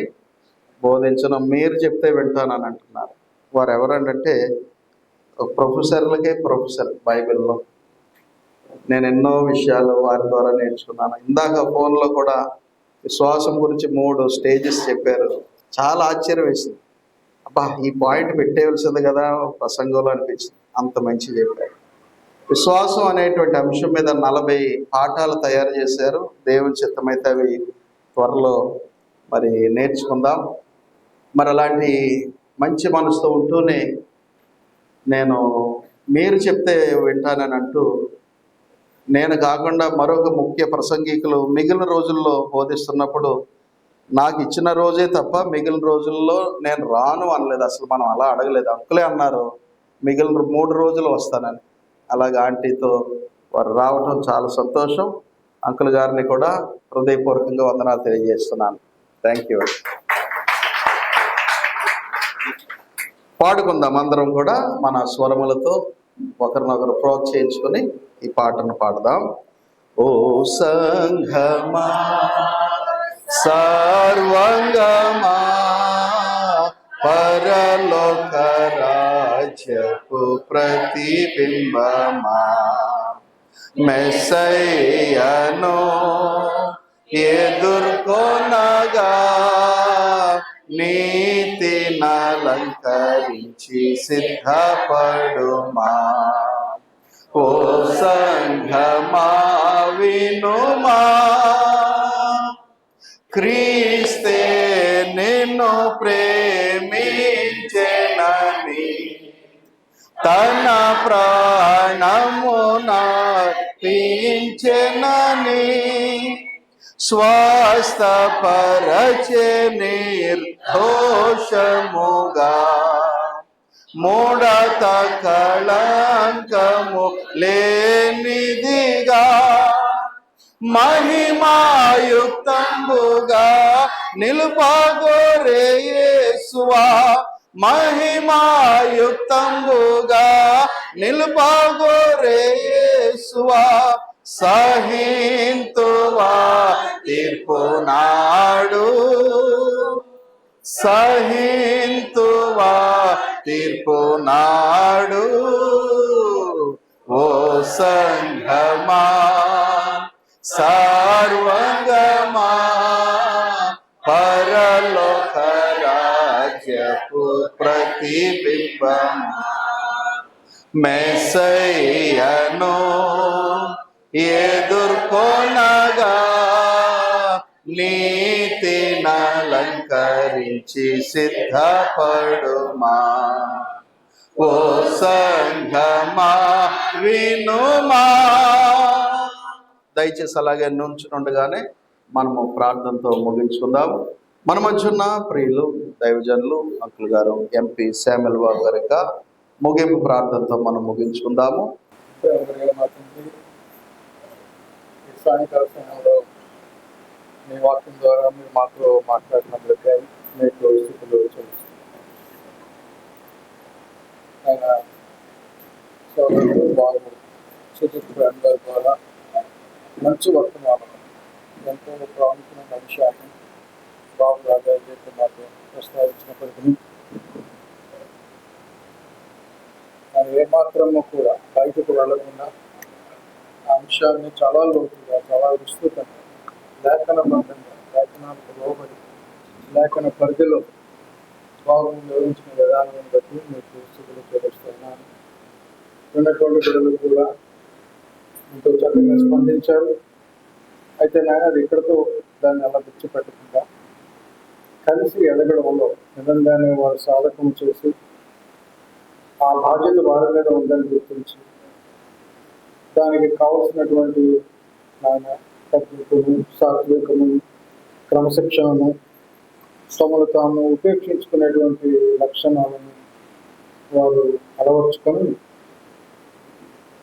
బోధించను, మీరు చెప్తే వింటానని అంటున్నారు. వారు ఎవరంటే ప్రొఫెసర్లకే ప్రొఫెసర్ బైబిల్లో. నేను ఎన్నో విషయాలు వారి ద్వారా నేర్చుకున్నాను. ఇందాక ఫోన్లో కూడా విశ్వాసం గురించి 3 స్టేజెస్ చెప్పారు. చాలా ఆశ్చర్యం వేసింది. అబ్బా, ఈ పాయింట్ పెట్టేవలసింది కదా ప్రసంగంలో అనిపించింది. అంత మంచి చెప్పారు. విశ్వాసం అనేటువంటి అంశం మీద 40 పాఠాలు తయారు చేశారు. దేవుని చిత్తమైతే అవి త్వరలో మరి నేర్చుకుందాం. మరి అలాంటి మంచి మనసుతో ఉంటూనే నేను మీరు చెప్తే వింటానని అంటూ, నేను కాకుండా మరొక ముఖ్య ప్రసంగికులు మిగిలిన రోజుల్లో బోధిస్తున్నప్పుడు నాకు ఇచ్చిన రోజే తప్ప మిగిలిన రోజుల్లో నేను రాను అనలేదు. అసలు మనం అలా అడగలేదు. అంకులే అన్నారు మిగిలిన 3 రోజులు వస్తానని. అలాగే ఆంటీతో వారు రావటం చాలా సంతోషం. అంకుల్ గారిని కూడా హృదయపూర్వకంగా వందనాలు తెలియజేస్తున్నాను. Thank you. పాడుకుందాం అందరం కూడా మన స్వరములతో ఒకరినొకరు ప్రోత్సహించుకొని ఈ పాటను పాడదాం. ఓ సంఘమా సర్వంగమా పరలోక రాజ్యములో రాజ్యపు ప్రతిబింబమా మెస్సయ్యను ఎదుర్కొనగా నీతినలంకరించి సిద్ధపడుమా. ఓ సంఘమా వినుమా, క్రీస్తే నిన్ను ప్రేమించెనని, తన ప్రాణమునర్పించెనని, స్వస్థపరచె నిర్దోషముగా, ముడత కళంకము లేనిదిగా, మహిమాయుక్తంబుగా నిలుపగోరే యేసువా, మహిమాయుక్తంబుగా నిలుపగోరే యేసువా, సహింతువా తీర్పు నాడు, సహింతువా తీర్పు నాడు. ఓ సంఘమా సర్వంగమా, పరలోక రాజ్యపు ప్రతిబింబమా, మెస్సయ్యను ఎదుర్కొనగా నీతినలంకరించి సిద్ధపడుమా. ఓ సంఘమా వినుమా. దయచేసి అలాగే నుంచుండగానే మనము ప్రార్థనతో ముగించుకుందాము. మన మధ్య ఉన్న ప్రియులు దైవజనులు అంకుల్ గారు ఎంపీ శామ్యుల్ బాబు గారి యొక్క ముగింపు ప్రార్థనతో మనం ముగించుకుందాము. సాయంకాల సమయంలో మీ వాక్యం ద్వారా మీరు మాతో మాట్లాడినందుకే మీకు స్థితిలో చెల్లిస్తున్నాను. ఆయన సోదరుడు బాబు సుజిత్ గారి ద్వారా మంచి వర్తమానం, ఎంతో ప్రాముఖ్యమైన విషయాన్ని బాబు రాజాజీ మాకు ప్రస్తావించినప్పటికీ ఆయన ఏమాత్రము కూడా బయటకు వెళ్ళకుండా ఆ అంశాన్ని చాలా లోతుగా, చాలా విస్తృతంగా, లేఖనబద్ధంగా, లేఖనాలకు లోబడి లేఖన పరిధిలో బాబు వివరించిన విధానాన్ని బట్టి మీకు స్థితిలో చేరుస్తున్నాను. ఉన్నటువంటి బిడ్డలు కూడా ఎంతో చక్కగా స్పందించారు. అయితే నేను అది ఇక్కడతో దాన్ని అలా విడిచిపెట్టకుండా కలిసి ఎదగడంలో నిజంగానే వారు సాధకం చేసి ఆ బాధ్యత వారి మీద ఉందని గుర్తించి దానికి కావలసినటువంటి ఆయన పద్ధతులు, సాత్వికము, క్రమశిక్షణను, తమను తాము ఉపేక్షించుకునేటువంటి లక్షణాలను వారు అలవర్చుకొని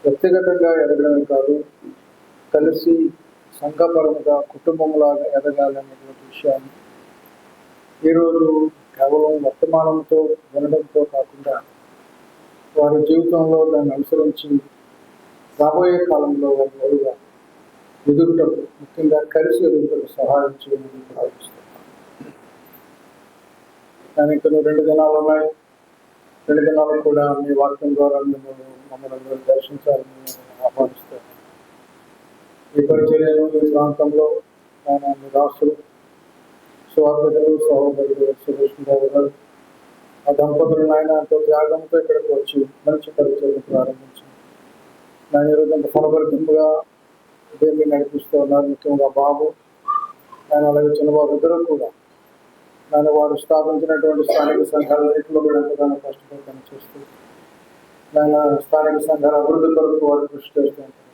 వ్యక్తిగతంగా ఎదగడమే కాదు, కలిసి సంఘపరముగా కుటుంబంలాగా ఎదగాలనేటువంటి విషయాన్ని ఈరోజు కేవలం వర్తమానంతో వినడంతో కాకుండా వారి జీవితంలో దాన్ని అనుసరించి రాబోయే కాలంలో వారిగా ఎదుగుటకు, ముఖ్యంగా కలిసి ఎదుగుటకు సహాయం చేయమని ప్రార్థిస్తున్నాను. కానీ ఇంకా 2 దినాలు ఉన్నాయి. 2 దినాలు కూడా మీ వాక్యం ద్వారా మమ్మల్ని దర్శించాలని నేను ఆహ్వానిస్తాను. ఈ పరిచర్యను ఈ ప్రాంతంలో ఆయన మీ రాష్ట్రులు స్వార్థులు సహోదరుడు సురేష్ బాబు గారు ఆ దంపతులు ఆయన ఎంతో త్యాగంతో ఇక్కడికి వచ్చి మంచి పరిచర్యను ప్రారంభించి నేను ఈరోజు అంత ఫలభరితంగా దేన్ని నడిపిస్తూ ఉన్నారు. ముఖ్యంగా బాబు ఆయన అలాగే చిన్నబాబు ఇద్దరు కూడా నేను వారు స్థాపించినటువంటి స్థానిక సంఘాలన్నింటిలో కూడా ఎంతగానో కష్టపడి పనిచేస్తూ నేను స్థానిక సంఘాల అభివృద్ధి కొరకు వారు కృషి చేస్తూ ఉంటారు.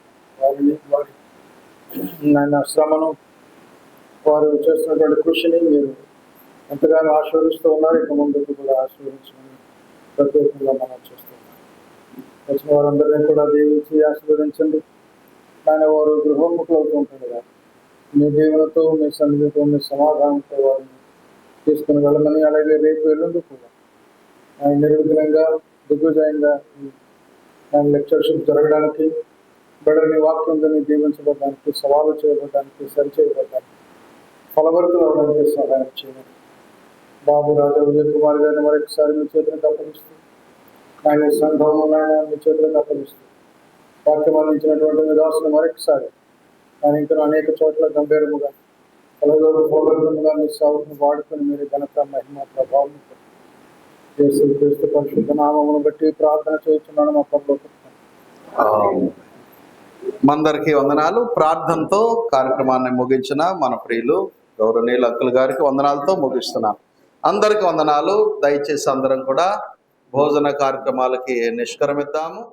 వారి నాయన శ్రమను, వారు చేస్తున్నటువంటి కృషిని మీరు ఎంతగానో ఆశీర్వదిస్తూ ఉన్నారు. ఇక ముందుకు కూడా ఆశీర్వదించమని ప్రత్యేకంగా మనం చేస్తున్నాం. వచ్చిన వారందరినీ కూడా దీవించి ఆశీర్వదించండి. ఆయన వారు గృహముఖులు అవుతూ ఉంటారు కదా, మీ దీవెనతో, మీ సన్నిధితో, మీ సమాధానంతో వారిని తీసుకుని వెళ్ళమని, అలాగే రేపు ఎల్లుండి కూడా ఆయన నిర్విఘ్నంగా దిగ్విజయంగా ఆయన లెక్చర్షిప్ జరగడానికి, బిడ్డని వాక్యం దాన్ని దీవించబడడానికి, సవాలు చేయబడడానికి, సరిచేయబడడానికి, ఫలభరితులు అవడానికి సహాయం చేయండి. బాబు రాజా విజయ్ కుమార్ గారిని మరొకసారి మీ చేతిని అప్పగిస్తూ ఆయన సంఘము నాయన మీ చేతులకు అప్పగిస్తూ వాక్యం అందించినటువంటి విదాసులు మరొకసారి ఆయన ఇంకా అనేక చోట్ల గంభీరముగా కలగోరు పోగొట్టుగా మీ సేవకుని వాడుకొని మీరు ఘనత మహిమ ప్రభావం యేసు క్రీస్తు పరిశుద్ధ నామమును బట్టి ప్రార్థన చేస్తున్నాను మా పరలోక మందరికి వందనాలు. ప్రార్థనతో కార్యక్రమాన్ని ముగించిన మన ప్రియులు గౌరవనీయులు అంకుల్ గారికి వందనాలతో ముగిస్తున్నాను. అందరికి వందనాలు. దయచేసి అందరం కూడా భోజన కార్యక్రమాలకి నిష్క్రమిద్దాము.